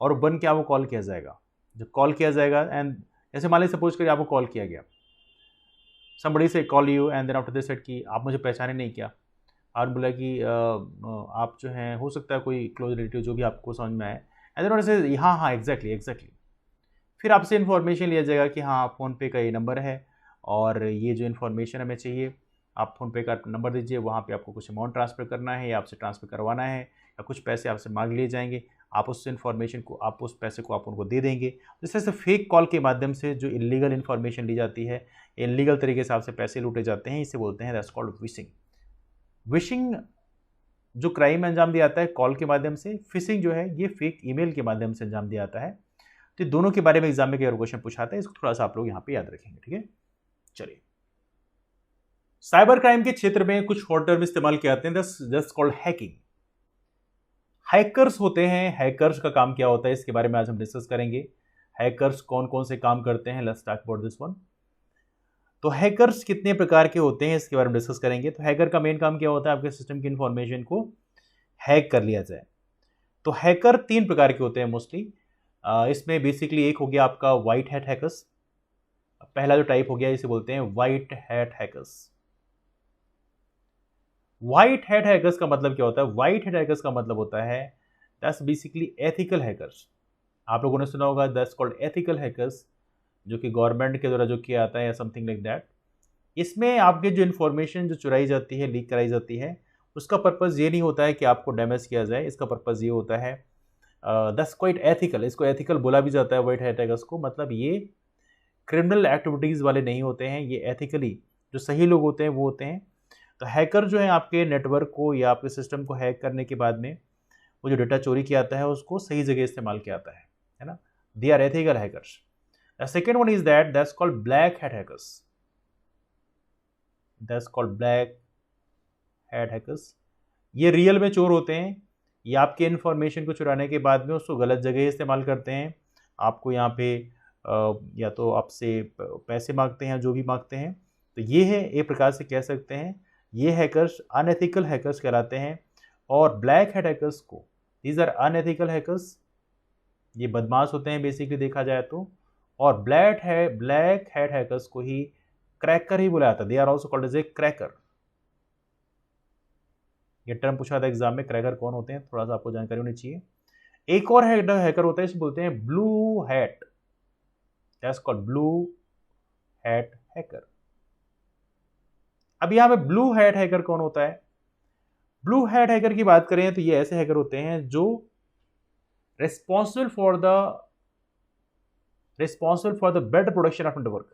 और बन के आपको कॉल किया जाएगा। जब कॉल किया जाएगा एंड जैसे मान लीजिए सपोज करिए आपको कॉल किया गया, समबडी से call you and then after this said कि आप मुझे पहचाने नहीं किया, और बोला कि आप जो हैं हो सकता है कोई क्लोज रिलेटिव, जो भी आपको समझ में आए, एंड देन से हाँ हाँ एग्जैक्टली एग्जैक्टली। फिर आपसे इन्फॉर्मेशन लिया जाएगा कि हाँ फ़ोनपे का ये नंबर है और ये जो इन्फॉर्मेशन हमें चाहिए, आप फ़ोनपे का नंबर दीजिए, वहाँ पे आपको कुछ अमाउंट ट्रांसफ़र करना है या आपसे ट्रांसफ़र करवाना है, या कुछ पैसे आपसे मांग लिए जाएंगे, आप उस इन्फॉर्मेशन को, आप उस पैसे को आप उनको दे देंगे। जिस तरह से फेक कॉल के माध्यम से जो इलीगल इन्फॉर्मेशन ली जाती है, इलीगल तरीके से आपसे पैसे लूटे जाते हैं, इसे बोलते हैं दैट्स कॉल्ड विशिंग। विशिंग जो क्राइम अंजाम दिया जाता है कॉल के माध्यम से, फिशिंग जो है ये फेक ईमेल के माध्यम से अंजाम दिया जाता है। तो दोनों के बारे में एग्जाम में कई क्वेश्चन पूछाता है, इसको थोड़ा सा आप लोग यहाँ पे याद रखेंगे, ठीक है। चलिए, साइबर क्राइम के क्षेत्र में कुछ शॉर्ट टर्म इस्तेमाल किए जाते हैं, जस्ट कॉल्ड हैकिंग। हैकर्स होते हैं, हैकर्स का काम क्या होता है इसके बारे में आज हम डिस्कस करेंगे। हैकर्स कौन कौन से काम करते हैं, let's talk about this one. तो हैकर्स कितने प्रकार के होते हैं इसके बारे में डिस्कस करेंगे। तो हैकर का मेन काम क्या होता है, आपके सिस्टम की इंफॉर्मेशन को हैक कर लिया जाए। तो हैकर तीन प्रकार के होते हैं मोस्टली। इसमें बेसिकली एक हो गया आपका वाइट हैट हैकर्स। पहला जो टाइप हो गया इसे बोलते हैं white hat hackers. White hat hackers का मतलब क्या होता है, वाइट हैट हैकर्स का मतलब होता है दैट्स बेसिकली एथिकल हैकर्स। आप लोगों ने सुना होगा दैट्स कॉल्ड एथिकल हैकर्स, जो कि गवर्नमेंट के द्वारा जो किया जाता है या समथिंग लाइक दैट। इसमें आपकी जो इन्फॉर्मेशन जो चुराई जाती है, लीक कराई जाती है, उसका पर्पज़ ये नहीं होता है कि आपको डैमेज किया जाए। इसका पर्पज़ ये होता है दैट्स क्वाइट एथिकल। इसको एथिकल बोला भी जाता है वाइट हैट हैकर्स को। मतलब ये क्रिमिनल एक्टिविटीज़ वाले नहीं होते हैं, ये एथिकली जो सही लोग होते हैं वो होते हैं। तो हैकर जो है आपके नेटवर्क को या आपके सिस्टम को हैक करने के बाद में वो जो डेटा चोरी किया जाता है उसको सही जगह इस्तेमाल किया जाता है ना। They are ethical hackers. The second one is that's called black hat hackers. That's called black hat hackers. ये रियल में चोर होते हैं, ये आपके इन्फॉर्मेशन को चुराने के बाद में उसको गलत जगह इस्तेमाल करते हैं। आपको यहाँ पे या तो आपसे पैसे मांगते हैं, जो भी मांगते हैं। तो ये है, एक प्रकार से कह सकते हैं ये हैकर्स अनएथिकल हैकर्स कहलाते हैं। और ब्लैक हैट हैकर्स को, दीज आर अनएथिकल हैकर्स, ये बदमाश होते हैं बेसिकली देखा जाए तो। और ब्लैक हैट हैकर्स को ही क्रैकर ही बोला जाता है। They are also called as a cracker. ये टर्म पूछा था एग्जाम में, क्रैकर कौन होते हैं, थोड़ा सा आपको जानकारी होनी चाहिए। एक और हैकर होता है, इसे बोलते हैं blue hat. That's called blue hat hacker. अब यहां पे ब्लू हैट हैकर कौन होता है। ब्लू हैट हैकर की बात करें तो ये ऐसे हैकर होते हैं जो responsible for the better production of network.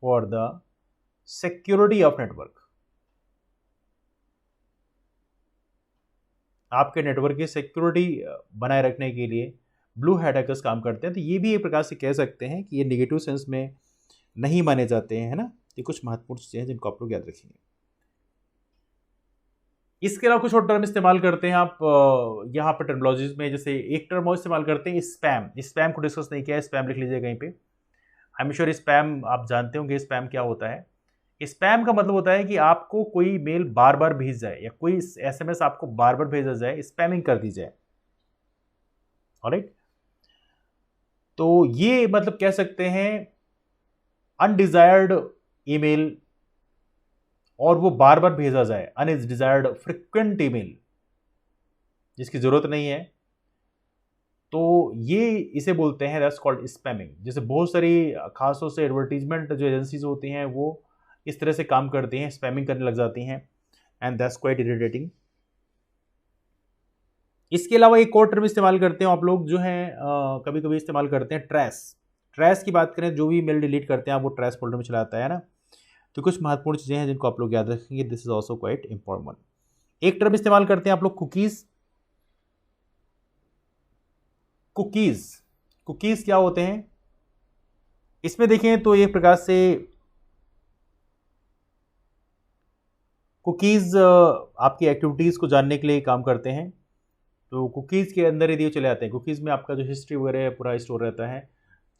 For the security of network. आपके नेटवर्क की सिक्योरिटी बनाए रखने के लिए ब्लू हैट हैकर्स काम करते हैं। तो ये भी एक प्रकार से कह सकते हैं कि ये नेगेटिव सेंस में नहीं माने जाते हैं, है ना। ये कुछ महत्वपूर्ण चीजें हैं जिनको आप लोग याद रखेंगे। इसके अलावा कुछ और टर्म इस्तेमाल करते हैं आप यहाँ पर टर्मोलॉजीज में। जैसे एक टर्म और इस्तेमाल करते हैं स्पैम। स्पैम को डिस्कस नहीं किया है, स्पैम लिख लीजिए कहीं पे। आई एम श्योर स्पैम आप जानते होंगे स्पैम क्या होता है। स्पैम का मतलब होता है कि आपको कोई मेल बार बार भेज जाए या कोई एसएमएस आपको बार बार भेजा जाए, स्पैमिंग कर दी जाए। ऑलराइट, तो ये मतलब कह सकते हैं अनडिजायर्ड ईमेल, और वो बार बार भेजा जाए, अनडिजायर्ड फ्रिक्वेंट ईमेल जिसकी जरूरत नहीं है, तो ये इसे बोलते हैं दैट्स कॉल्ड स्पैमिंग। जैसे बहुत सारी खासतौर से एडवर्टीजमेंट जो एजेंसीज होती हैं वो इस तरह से काम करती हैं, स्पैमिंग करने लग जाती हैं, एंड दैट्स क्वाइट इरिटेटिंग। इसके अलावा एक और टर्म इस्तेमाल करते हैं आप लोग जो है कभी कभी इस्तेमाल करते हैं ट्रैश। ट्रैश की बात करें, जो भी मेल डिलीट करते हैं आप वो ट्रैश फोल्डर में चला जाता है ना। तो कुछ महत्वपूर्ण चीज़ें हैं जिनको आप लोग याद रखेंगे, this is also quite important. एक टर्म इस्तेमाल करते हैं आप लोग, कुकीज़। कुकीज़, कुकीज़ क्या होते हैं? इसमें देखें तो एक प्रकार से कुकीज़ आपकी एक्टिविटीज़ को जानने के लिए काम करते हैं। तो कुकीज़ के अंदर यदि चले आते हैं, कुकीज़ में आपका जो हिस्ट्री वगैरह है पूरा स्टोर रहता है।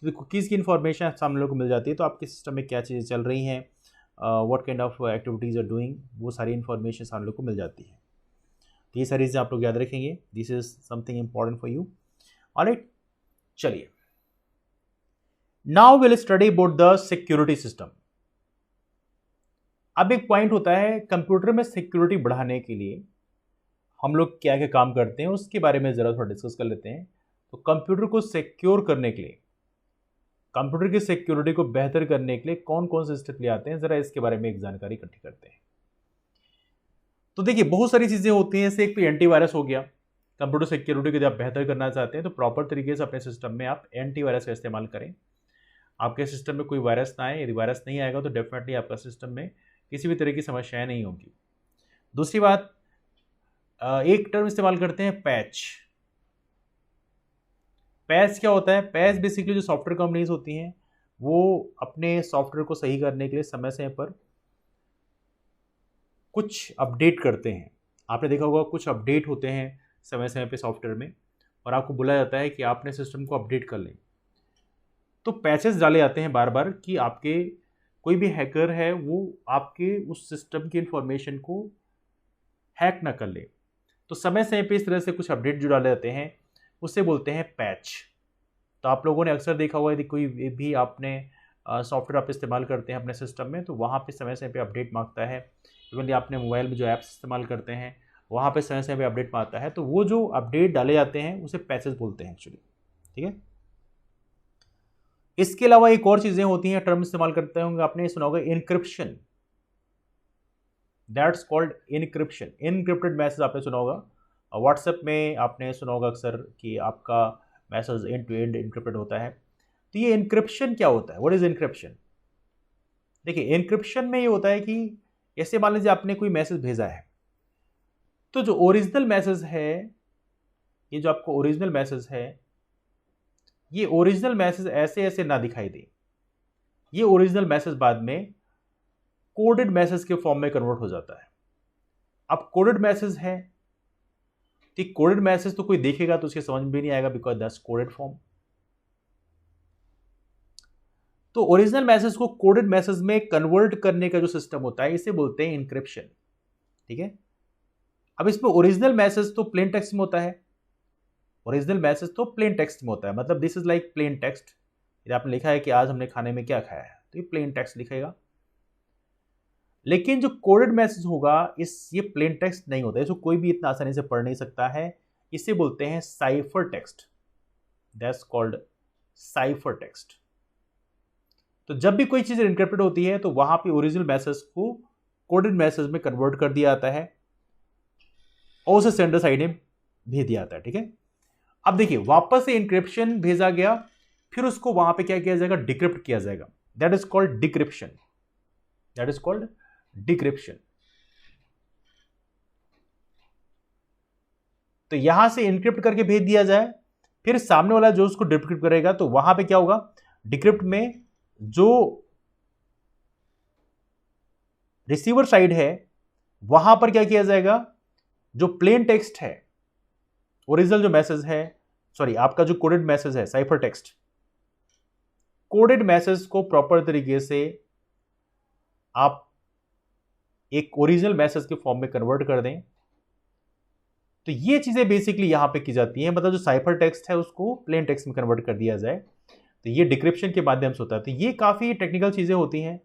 तो कुकीज़ की इन्फॉर्मेशन सामने लोगों को मिल जाती है, तो आपके सिस्टम में क्या चीज़ें चल रही हैं, what kind of activities are doing, वो सारी इन्फॉर्मेशन सामने लोगों को मिल जाती है। तो ये सारी चीज़ें आप लोग याद रखेंगे, this is something important for you. Alright, चलिए now will study about the security system. अब एक पॉइंट होता है कंप्यूटर में सिक्योरिटी बढ़ाने के लिए हम लोग क्या क्या काम करते हैं, उसके बारे में ज़रा थोड़ा डिस्कस कर लेते हैं। तो कंप्यूटर को सिक्योर करने के लिए, कंप्यूटर की सिक्योरिटी को बेहतर करने के लिए कौन कौन से स्टेप ले आते हैं, ज़रा इसके बारे में एक जानकारी इकट्ठी करते हैं। तो देखिए बहुत सारी चीज़ें होती हैं, जैसे एक तो एंटीवायरस हो गया। कंप्यूटर सिक्योरिटी को जब आप बेहतर करना चाहते हैं तो प्रॉपर तरीके से अपने सिस्टम में आप एंटीवायरस का इस्तेमाल करें। आपके सिस्टम में कोई वायरस ना आए, यदि वायरस नहीं आएगा तो डेफिनेटली आपका सिस्टम में किसी भी तरह की समस्याएं नहीं होंगी। दूसरी बात, एक टर्म इस्तेमाल करते हैं पैच। पैच क्या होता है? पैच बेसिकली जो सॉफ्टवेयर कंपनीज होती हैं वो अपने सॉफ्टवेयर को सही करने के लिए समय समय पर कुछ अपडेट करते हैं। आपने देखा होगा कुछ अपडेट होते हैं समय समय पे सॉफ्टवेयर में, और आपको बोला जाता है कि आपने सिस्टम को अपडेट कर लें। तो पैचेस डाले जाते हैं बार बार कि आपके कोई भी हैकर है वो आपके उस सिस्टम की इंफॉर्मेशन को हैक ना कर ले। तो समय समय पे इस तरह से कुछ अपडेट जो डाले जाते हैं उसे बोलते हैं पैच। तो आप लोगों ने अक्सर देखा होगा यदि कोई भी आपने सॉफ्टवेयर आप इस्तेमाल करते हैं अपने सिस्टम में, तो वहाँ पे समय समय पे अपडेट मांगता है। इवन आपने मोबाइल में जो ऐप्स इस्तेमाल करते हैं वहाँ पे समय समय पे अपडेट मांगता है। तो वो जो अपडेट डाले जाते हैं उसे पैचेस बोलते हैं एक्चुअली, ठीक है। इसके अलावा एक और चीज़ें होती हैं, टर्म इस्तेमाल करते होंगे, आपने सुना होगा encryption. That's called encryption. Encrypted message आपने सुना होगा, व्हाट्सएप में आपने सुना होगा अक्सर कि आपका message end to end encrypted होता है। तो ये इनक्रिप्शन क्या होता है? What is encryption? देखिए इनक्रिप्शन में ये होता है कि ऐसे मान लीजिए आपने कोई मैसेज भेजा है, तो जो ओरिजिनल मैसेज है, ये जो आपको ओरिजिनल मैसेज है, ये ओरिजिनल मैसेज ऐसे ऐसे ना दिखाई दे। ये ओरिजिनल मैसेज बाद में कोडेड मैसेज के फॉर्म में कन्वर्ट हो जाता है। अब कोडेड मैसेज है, तो कोडेड मैसेज तो कोई देखेगा तो उसके समझ में भी नहीं आएगा, बिकॉज दैट्स कोडेड फॉर्म। तो ओरिजिनल मैसेज को कोडेड मैसेज में कन्वर्ट करने का जो सिस्टम होता है इसे बोलते हैं इनक्रिप्शन, ठीक है। अब इसमें ओरिजिनल मैसेज तो प्लेन टेक्स्ट में होता है, ओरिजिनल मैसेज तो प्लेन टेक्स्ट में होता है, मतलब this is like plain text. यदि आपने लिखा है कि आज हमने खाने में क्या खाया है, तो ये प्लेन टेक्स्ट लिखेगा। लेकिन जो कोडेड मैसेज होगा ये प्लेन टेक्स्ट नहीं होता है, इसको कोई भी इतना आसानी से पढ़ नहीं सकता है। इसे बोलते हैं cipher text, that's called cipher text. तो जब भी कोई चीज इनक्रिप्टेड होती है तो वहां पे ओरिजिनल मैसेज को कोडेड मैसेज में कन्वर्ट कर दिया जाता है और उसे सेंडर साइड में भेज दिया जाता है, ठीक है। अब देखिए वापस से इनक्रिप्शन भेजा गया, फिर उसको वहां पे क्या किया जाएगा? डिक्रिप्ट किया जाएगा। That is called decryption, that is called decryption. तो यहां से इनक्रिप्ट करके भेज दिया जाए, फिर सामने वाला जो उसको डिक्रिप्ट करेगा, तो वहां पे क्या होगा? डिक्रिप्ट में जो रिसीवर साइड है वहां पर क्या किया जाएगा? जो प्लेन टेक्स्ट है, ओरिजिनल जो मैसेज है, सॉरी आपका जो कोडेड मैसेज है साइफर टेक्स्ट, कोडेड मैसेज को प्रॉपर तरीके से आप एक ओरिजिनल मैसेज के फॉर्म में कन्वर्ट कर दें। तो ये चीजें बेसिकली यहां पे की जाती हैं, मतलब जो साइफर टेक्स्ट है उसको प्लेन टेक्स्ट में कन्वर्ट कर दिया जाए, तो ये डिक्रिप्शन के माध्यम से होता है। तो ये काफी टेक्निकल चीजें होती हैं।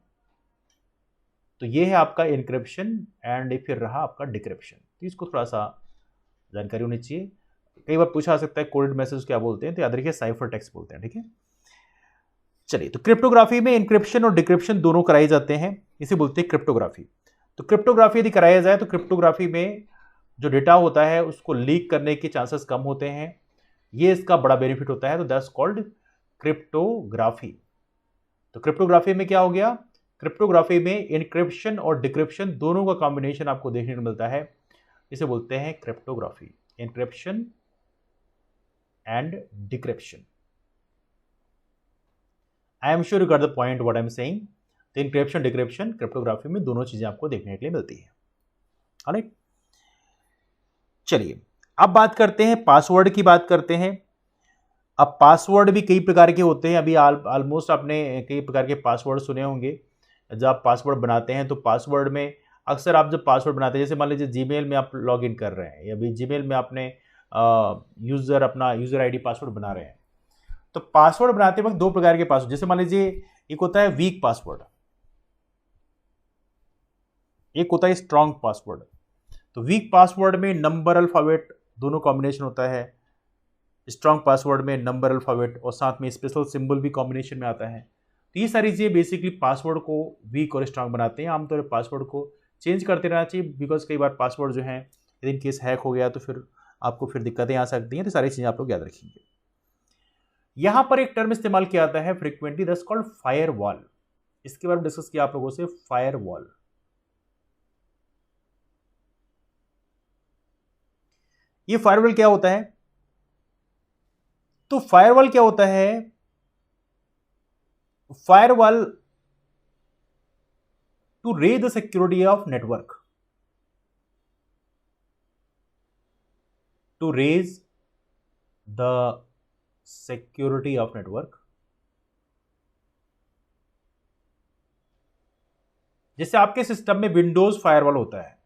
तो ये है आपका इनक्रिप्शन एंड फिर रहा आपका डिक्रिप्शन। तो इसको थोड़ा सा जानकारी होनी चाहिए। कई बार पूछा सकता है कोडेड मैसेज क्या बोलते हैं, तो याद रखिए साइफर टेक्स्ट बोलते हैं, ठीक है। चलिए, तो क्रिप्टोग्राफी में इनक्रिप्शन और डिक्रिप्शन दोनों कराए जाते हैं, इसे बोलते हैं क्रिप्टोग्राफी। तो क्रिप्टोग्राफी यदि कराया जाए तो क्रिप्टोग्राफी में जो डेटा होता है उसको लीक करने के चांसेस कम होते हैं, ये इसका बड़ा बेनिफिट होता है। तो दैट्स कॉल्ड क्रिप्टोग्राफी। तो क्रिप्टोग्राफी में क्या हो गया? क्रिप्टोग्राफी में इनक्रिप्शन और डिक्रिप्शन दोनों का कॉम्बिनेशन आपको देखने को मिलता है, इसे बोलते हैं cryptography, encryption and decryption. I am sure you got the point what I am saying. तो इनक्रिप्शन डिक्रिप्शन क्रिप्टोग्राफी में दोनों चीजें आपको देखने के लिए मिलती है। ऑलराइट, चलिए अब बात करते हैं पासवर्ड की, बात करते हैं। अब पासवर्ड भी कई प्रकार के होते हैं। अभी ऑलमोस्ट आपने कई प्रकार के पासवर्ड सुने होंगे। जब आप पासवर्ड बनाते हैं तो पासवर्ड में अक्सर आप जब पासवर्ड बनाते हैं, जैसे मान लीजिए जीमेल में आप लॉग इन कर रहे हैं या अभी जीमेल में आपने अपना यूजर आईडी पासवर्ड बना रहे हैं, तो पासवर्ड बनाते वक्त दो प्रकार के पासवर्ड, जैसे मान लीजिए एक होता है वीक पासवर्ड, एक होता है स्ट्रॉन्ग पासवर्ड। तो वीक पासवर्ड में नंबर अल्फाबेट दोनों कॉम्बिनेशन होता है, स्ट्रॉन्ग पासवर्ड में नंबर अल्फाबेट और साथ में स्पेशल सिंबल भी कॉम्बिनेशन में आता है। तो ये सारी चीज़ें बेसिकली पासवर्ड को वीक और स्ट्रॉन्ग बनाते हैं। आमतौर पर पासवर्ड को चेंज करते रहना चाहिए, बिकॉज कई बार पासवर्ड जो है यदि इन केस हैक हो गया तो फिर आपको फिर दिक्कतें आ सकती हैं। तो सारी चीज़ें आप लोग याद रखेंगे। यहां पर एक टर्म इस्तेमाल किया जाता है फ्रीक्वेंटली, दैट्स कॉल्ड फायरवॉल। इसके बारे में डिस्कस किया आप लोगों से, फायरवॉल। ये फायरवॉल क्या होता है? तो फायरवॉल क्या होता है? Firewall to raise the security of network, to raise the security of network. जैसे आपके सिस्टम में विंडोज फायरवॉल होता है,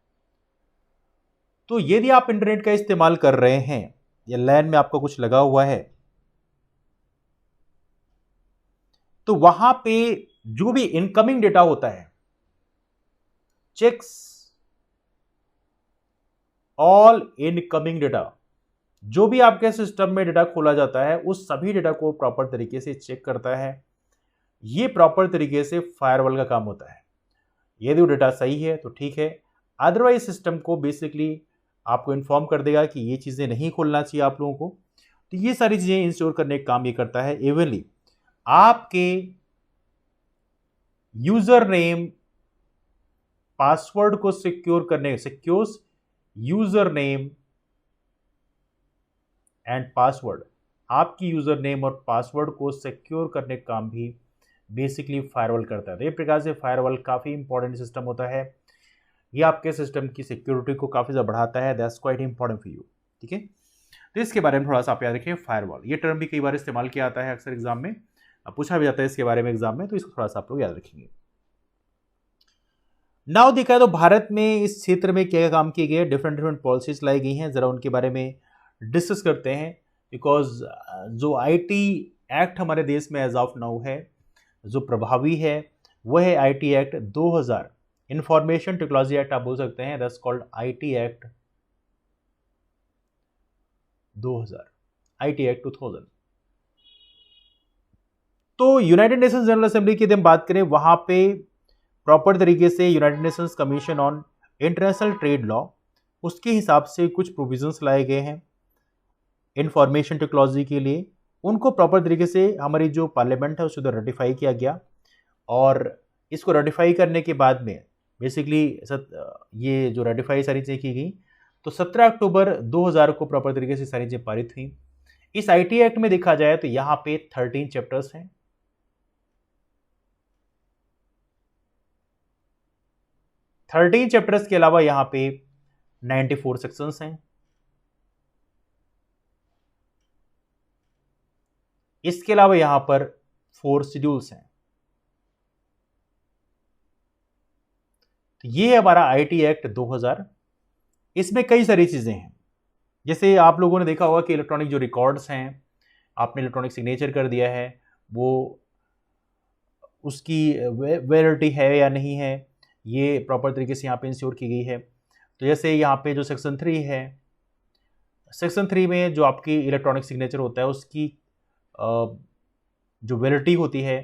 तो यदि आप इंटरनेट का इस्तेमाल कर रहे हैं या लैन में आपका कुछ लगा हुआ है, तो वहां पे जो भी इनकमिंग डेटा होता है, चेक्स ऑल इनकमिंग डेटा, जो भी आपके सिस्टम में डेटा खोला जाता है उस सभी डेटा को प्रॉपर तरीके से चेक करता है। यह प्रॉपर तरीके से फायरवॉल का काम होता है। यदि वो डेटा सही है तो ठीक है, अदरवाइज सिस्टम को बेसिकली आपको इन्फॉर्म कर देगा कि ये चीज़ें नहीं खोलना चाहिए आप लोगों को। तो ये सारी चीज़ें इंश्योर करने का काम ये करता है। इवनली आपके यूजर नेम पासवर्ड को सिक्योर करने, secures user name and password, आपकी यूजर नेम और पासवर्ड को सिक्योर करने का काम भी बेसिकली फायरवॉल करता है। तो इस प्रकार से फायरवॉल काफ़ी इंपॉर्टेंट सिस्टम होता है। ये आपके सिस्टम की सिक्योरिटी को काफ़ी ज़्यादा बढ़ाता है। That's quite important for you. ठीक है, तो इसके बारे में थोड़ा सा आप याद रखें। फायरवॉल ये टर्म भी कई बार इस्तेमाल किया जाता है, अक्सर एग्जाम में पूछा भी जाता है इसके बारे में एग्जाम में, तो इसको थोड़ा सा आप लोग याद रखेंगे। नाउ देखा है तो भारत में इस क्षेत्र में क्या क्या काम किए गए, डिफरेंट पॉलिसीज लाई गई हैं, जरा उनके बारे में डिस्कस करते हैं। बिकॉज जो आईटी एक्ट हमारे देश में एज ऑफ नाउ है, जो प्रभावी है, वह है IT act 2000, information technology act आप बोल सकते हैं, that's called IT act 2000, IT act 2000। तो यूनाइटेड नेशंस जनरल असेंबली की यदि हम बात करें, वहां पे प्रॉपर तरीके से United Nations commission on international trade law, उसके हिसाब से कुछ प्रोविजंस लाए गए हैं इंफॉर्मेशन टेक्नोलॉजी के लिए। उनको प्रॉपर तरीके से हमारी जो पार्लियामेंट है उसको उधर रेटिफाई किया गया, और इसको रेटिफाई करने के बाद में बेसिकली ये जो रेटिफाई सारी चीज़ें की गई, तो 17 अक्टूबर 2000 को प्रॉपर तरीके से सारी चीज़ें पारित हुई। इस आईटी एक्ट में देखा जाए तो यहाँ पे 13 चैप्टर्स हैं। 13 चैप्टर्स के अलावा यहाँ पे 94 सेक्शंस हैं। इसके अलावा यहां पर 4 शेड्यूल्स हैं। तो ये है हमारा आईटी एक्ट 2000। इसमें कई सारी चीजें हैं, जैसे आप लोगों ने देखा होगा कि इलेक्ट्रॉनिक जो रिकॉर्ड्स हैं, आपने इलेक्ट्रॉनिक सिग्नेचर कर दिया है, वो उसकी वैलिडिटी है या नहीं है, ये प्रॉपर तरीके से यहाँ पे इंश्योर की गई है। तो जैसे यहाँ पे जो सेक्शन 3 है, सेक्शन 3 में जो आपकी इलेक्ट्रॉनिक सिग्नेचर होता है उसकी जो वैलिडिटी होती है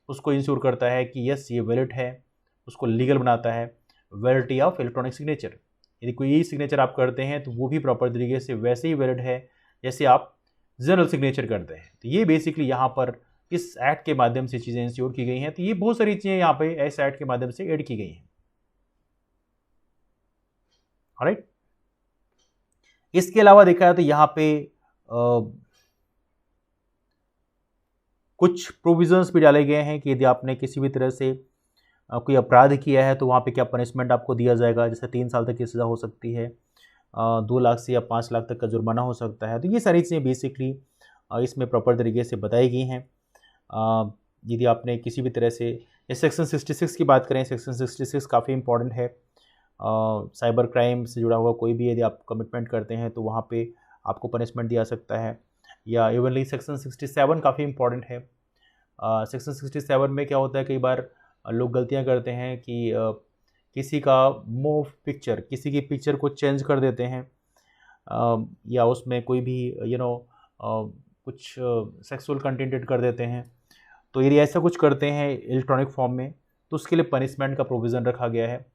उसको इंश्योर करता है कि यस ये वैलिड है, उसको लीगल बनाता है। वैलिडिटी ऑफ इलेक्ट्रॉनिक सिग्नेचर, यदि कोई ई सिग्नेचर आप करते हैं तो वो भी प्रॉपर तरीके से वैसे ही वैलिड है जैसे आप जनरल सिग्नेचर करते हैं। तो ये बेसिकली यहाँ पर इस एक्ट के माध्यम से चीज़ें इंश्योर की गई हैं। तो ये बहुत सारी चीज़ें यहाँ पे इस एक्ट के माध्यम से ऐड की गई हैं। ऑलराइट, इसके अलावा देखा जाए तो यहाँ पे कुछ प्रोविजंस भी डाले गए हैं कि यदि आपने किसी भी तरह से कोई अपराध किया है तो वहाँ पे क्या पनिशमेंट आपको दिया जाएगा। जैसे 3 साल तक की सज़ा हो सकती है, 2 लाख से या 5 लाख तक का जुर्माना हो सकता है। तो ये सारी चीज़ें बेसिकली इसमें प्रॉपर तरीके से बताई गई हैं। यदि आपने किसी भी तरह से सेक्शन 66 की बात करें, सेक्शन 66 काफ़ी इंपॉर्टेंट है। साइबर क्राइम से जुड़ा हुआ कोई भी यदि आप कमिटमेंट करते हैं तो वहाँ पे आपको पनिशमेंट दिया सकता है। या इवनली सेक्शन 67 काफ़ी इंपॉर्टेंट है। सेक्शन 67 में क्या होता है, कई बार लोग गलतियां करते हैं कि किसी का मूव पिक्चर, किसी की पिक्चर को चेंज कर देते हैं, या उसमें कोई भी कुछ सेक्सुअल कंटेंट ऐड कर देते हैं। तो यदि ऐसा कुछ करते हैं इलेक्ट्रॉनिक फॉर्म में तो उसके लिए पनिशमेंट का प्रोविज़न रखा गया है।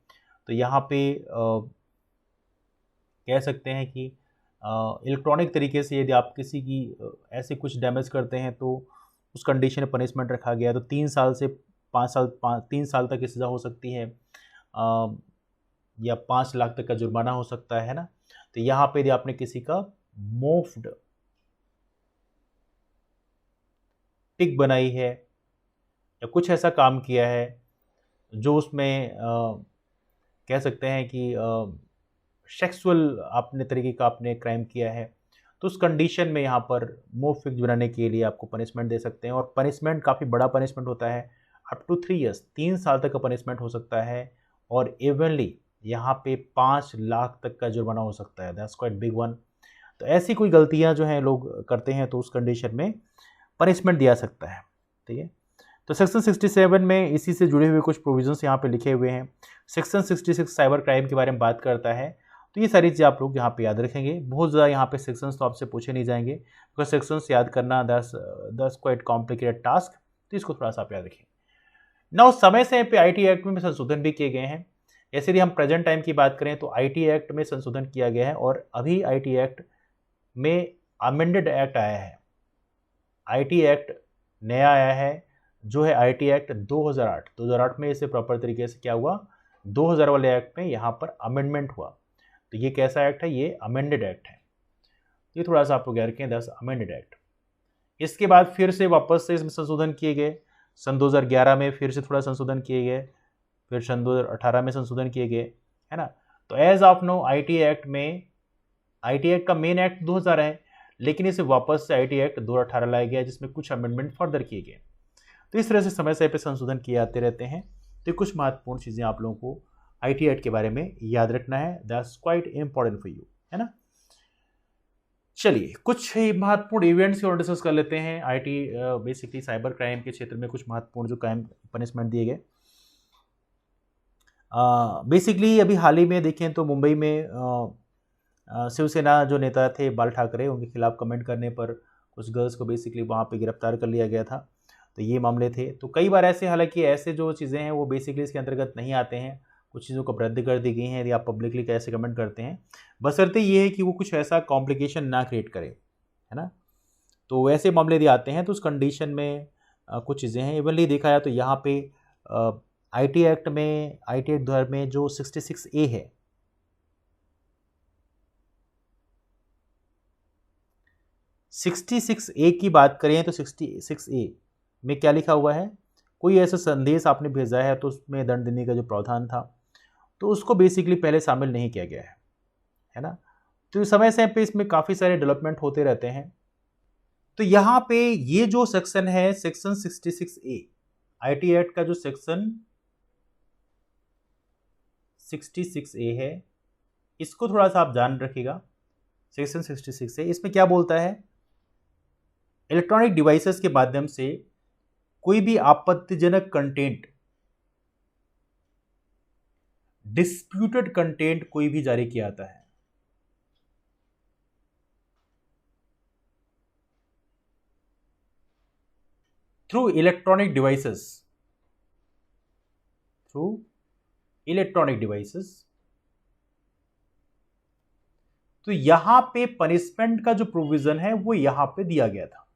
तो यहाँ पे कह सकते हैं कि इलेक्ट्रॉनिक तरीके से यदि आप किसी की ऐसे कुछ डैमेज करते हैं तो उस कंडीशन में पनिशमेंट रखा गया है। तो 3 साल से 3 साल तक की सज़ा हो सकती है, या 5 लाख तक का जुर्माना हो सकता है ना। तो यहाँ पे यदि आपने किसी का मोफ्ड पिक बनाई है या कुछ ऐसा काम किया है जो उसमें कह सकते हैं कि सेक्सुअल आपने तरीके का आपने क्राइम किया है, तो उस कंडीशन में यहाँ पर मोफ्ड पिक बनाने के लिए आपको पनिशमेंट दे सकते हैं। और पनिशमेंट काफ़ी बड़ा पनिशमेंट होता है, अप टू 3 ईयर्स, 3 साल तक का पनिशमेंट हो सकता है। और इवनली यहाँ पे 5 लाख तक का जुर्माना हो सकता है। That's quite big one. तो ऐसी कोई गलतियाँ जो हैं लोग करते हैं तो उस कंडीशन में पनिशमेंट दिया सकता है। ठीक है, तो सेक्शन 67 में इसी से जुड़े हुए कुछ प्रोविजंस यहाँ पे लिखे हुए हैं। सेक्शन 66 साइबर क्राइम के बारे में बात करता है। तो ये सारी चीज़ें आप लोग यहाँ पे याद रखेंगे। बहुत ज़्यादा यहाँ पे सेक्शंस तो आपसे पूछे नहीं जाएंगे, बिकॉज सेक्शंस याद करना दैट्स क्वाइट कॉम्प्लिकेटेड टास्क। तो इसको थोड़ा सा आप याद रखें। नाउ समय से पे आईटी एक्ट में संशोधन भी किए गए हैं। जैसे यदि हम प्रेजेंट टाइम की बात करें तो आईटी एक्ट में संशोधन किया गया है और अभी आईटी एक्ट में अमेंडेड एक्ट आया है। आईटी एक्ट नया आया है जो है आईटी एक्ट 2008 में इसे प्रॉपर तरीके से क्या हुआ, 2000 वाले एक्ट में यहाँ पर अमेंडमेंट हुआ। तो ये कैसा एक्ट है, ये अमेंडेड एक्ट है। ये थोड़ा सा आप लोग याद रखें, 10 अमेंडेड एक्ट। इसके बाद फिर से वापस से इसमें संशोधन किए गए। सन 2011 में फिर से थोड़ा संशोधन किए गए, फिर सन 2018 में संशोधन किए गए, है ना। तो as of now IT act में, आईटी एक्ट का मेन एक्ट 2000 है, लेकिन इसे वापस से आईटी एक्ट 2018 लाया गया जिसमें कुछ अमेंडमेंट फर्दर किए गए। तो इस तरह से समय समय पर संशोधन किए जाते रहते हैं। तो कुछ महत्वपूर्ण चीज़ें आप लोगों को आईटी एक्ट के बारे में याद रखना है, that's quite important for you, है ना। चलिए कुछ महत्वपूर्ण इवेंट्स और डिस्कस कर लेते हैं। आईटी बेसिकली साइबर क्राइम के क्षेत्र में कुछ महत्वपूर्ण जो क्राइम पनिशमेंट दिए गए। बेसिकली अभी हाल ही में देखें तो मुंबई में शिवसेना जो नेता थे बाल ठाकरे, उनके खिलाफ कमेंट करने पर कुछ गर्ल्स को बेसिकली वहाँ पे गिरफ्तार कर लिया गया था। तो ये मामले थे। तो कई बार ऐसे, हालांकि ऐसे जो चीज़ें हैं वो बेसिकली इसके अंतर्गत नहीं आते हैं, कुछ चीज़ों को रद्द कर दी गई हैं यदि आप पब्लिकली कैसे कमेंट करते हैं, बशर्ते ये है कि वो कुछ ऐसा कॉम्प्लिकेशन ना क्रिएट करे, है ना। तो वैसे मामले यदि आते हैं तो उस कंडीशन में कुछ चीज़ें हैं। इवनली देखा जाए तो यहाँ पे आईटी एक्ट में, आईटी एक्ट 2000 में जो 66A है, 66A की बात करें तो 66A में क्या लिखा हुआ है, कोई ऐसा संदेश आपने भेजा है तो उसमें दंड देने का जो प्रावधान था तो उसको बेसिकली पहले शामिल नहीं किया गया है ना। तो समय समय पे इसमें काफ़ी सारे डेवलपमेंट होते रहते हैं। तो यहाँ पे ये जो सेक्शन है, सेक्शन 66A आईटी एक्ट का जो सेक्शन 66A है, इसको थोड़ा सा आप जान रखिएगा। सेक्शन 66 है, इसमें क्या बोलता है, इलेक्ट्रॉनिक डिवाइसेस के माध्यम से कोई भी आपत्तिजनक कंटेंट, डिस्प्यूटेड कंटेंट कोई भी जारी किया जाता है, through electronic devices, through electronic devices, तो यहां पे पनिशमेंट का जो प्रोविजन है वो यहां पे दिया गया था।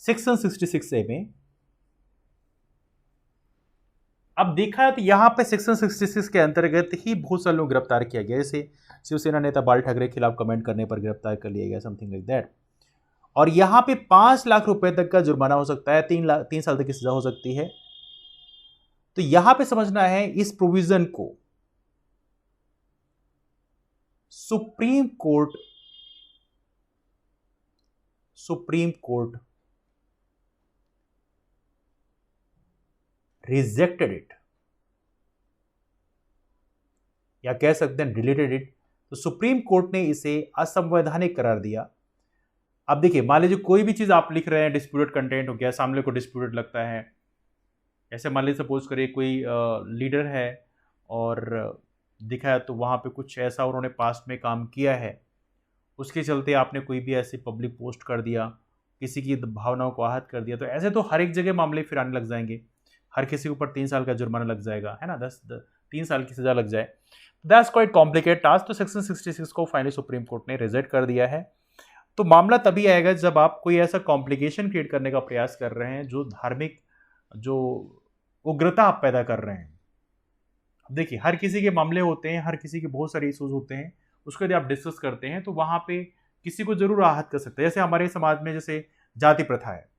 सेक्शन 66A में अब देखा तो यहां पे सेक्शन 66 के अंतर्गत ही बहुत सारे लोग गिरफ्तार किया गया, जैसे शिवसेना नेता बाल ठाकरे के खिलाफ कमेंट करने पर गिरफ्तार कर लिया गया, समथिंग लाइक दैट। और यहां पे 5 लाख रुपए तक का जुर्माना हो सकता है, 3 साल तक की सजा हो सकती है। तो यहां पे समझना है इस प्रोविजन को सुप्रीम कोर्ट रिजेक्टेड इट, या कह सकते हैं डिलीटेड इट। तो सुप्रीम कोर्ट ने इसे असंवैधानिक करार दिया। अब देखिए, मान लीजिए कोई भी चीज आप लिख रहे हैं, डिस्प्यूटेड कंटेंट हो गया, सामने को डिस्प्यूटेड लगता है, ऐसे मान लीजिए सपोज करिए कोई लीडर है और दिखा है तो वहाँ पे कुछ ऐसा उन्होंने पास्ट में काम किया है, उसके चलते आपने कोई भी ऐसी पब्लिक पोस्ट कर दिया, किसी की भावनाओं को आहत कर दिया, तो ऐसे तो हर एक जगह मामले फिर आने लग जाएंगे, हर किसी के ऊपर 3 साल का जुर्माना लग जाएगा, है ना, 3 साल की सजा लग जाए। That's quite complicated task. तो सेक्शन 66 को फाइनली सुप्रीम कोर्ट ने रिजेक्ट कर दिया है। तो मामला तभी आएगा जब आप कोई ऐसा कॉम्प्लिकेशन क्रिएट करने का प्रयास कर रहे हैं, जो धार्मिक जो उग्रता आप पैदा कर रहे हैं। देखिए, हर किसी के मामले होते हैं, हर किसी के बहुत सारे इश्यूज होते हैं, उसको यदि आप डिस्कस करते हैं तो वहां पे किसी को जरूर आहत कर सकते हैं। जैसे हमारे समाज में जैसे जाति प्रथा है,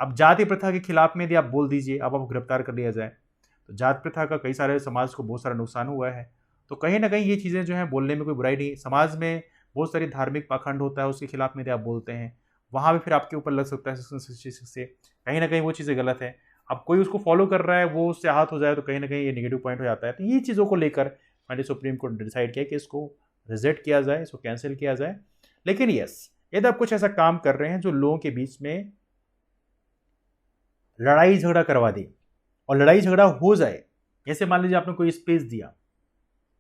अब जाति प्रथा के खिलाफ में यदि आप बोल दीजिए, अब आपको गिरफ्तार कर लिया जाए, तो जाति प्रथा का कई सारे समाज को बहुत सारा नुकसान हुआ है। तो कहीं ना कहीं ये चीज़ें जो हैं बोलने में कोई बुराई नहीं। समाज में बहुत सारी धार्मिक पाखंड होता है, उसके खिलाफ में यदि आप बोलते हैं, वहाँ भी फिर आपके ऊपर लग सकता है सेक्शन 66 से। कहीं ना कहीं वो चीज़ें गलत है। अब कोई उसको फॉलो कर रहा है, वो उससे आहत हो जाए, तो कहीं ना कहीं ये नेगेटिव पॉइंट हो जाता है। तो ये चीज़ों को लेकर मैंने सुप्रीम कोर्ट ने डिसाइड किया कि इसको रिजेक्ट किया जाए, इसको कैंसिल किया जाए। लेकिन यस, यदि आप कुछ ऐसा काम कर रहे हैं जो लोगों के बीच में लड़ाई झगड़ा करवा दे और लड़ाई झगड़ा हो जाए, जैसे मान लीजिए आपने कोई स्पेस दिया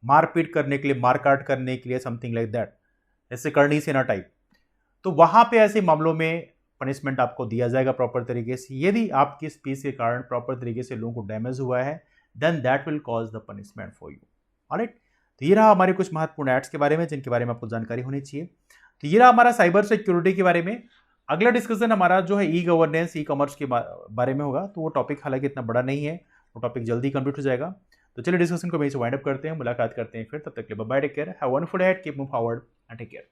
मारपीट करने के लिए, मारकाट करने के लिए, समथिंग लाइक दैट, जैसे करणी सेना टाइप, तो वहां पे ऐसे मामलों में पनिशमेंट आपको दिया जाएगा प्रॉपर तरीके से। यदि आपकी स्पीच के कारण प्रॉपर तरीके से लोगों को डैमेज हुआ है, then that will cause the punishment for you. Alright, तो ये रहा हमारे कुछ महत्वपूर्ण एक्ट्स के बारे में जिनके बारे में आपको जानकारी होनी चाहिए। तो ये रहा हमारा साइबर सिक्योरिटी के बारे में। अगला डिस्कशन हमारा जो है ई गवर्नेंस, ई कॉमर्स के बारे में होगा। तो वो टॉपिक हालांकि इतना बड़ा नहीं है, वो टॉपिक जल्दी कंप्लीट हो जाएगा। तो चलिए डिस्कशन को वहीं से वाइंड अप करते हैं, मुलाकात करते हैं फिर। तब तक के लिए bye, take care, have a wonderful day, keep move forward and take care.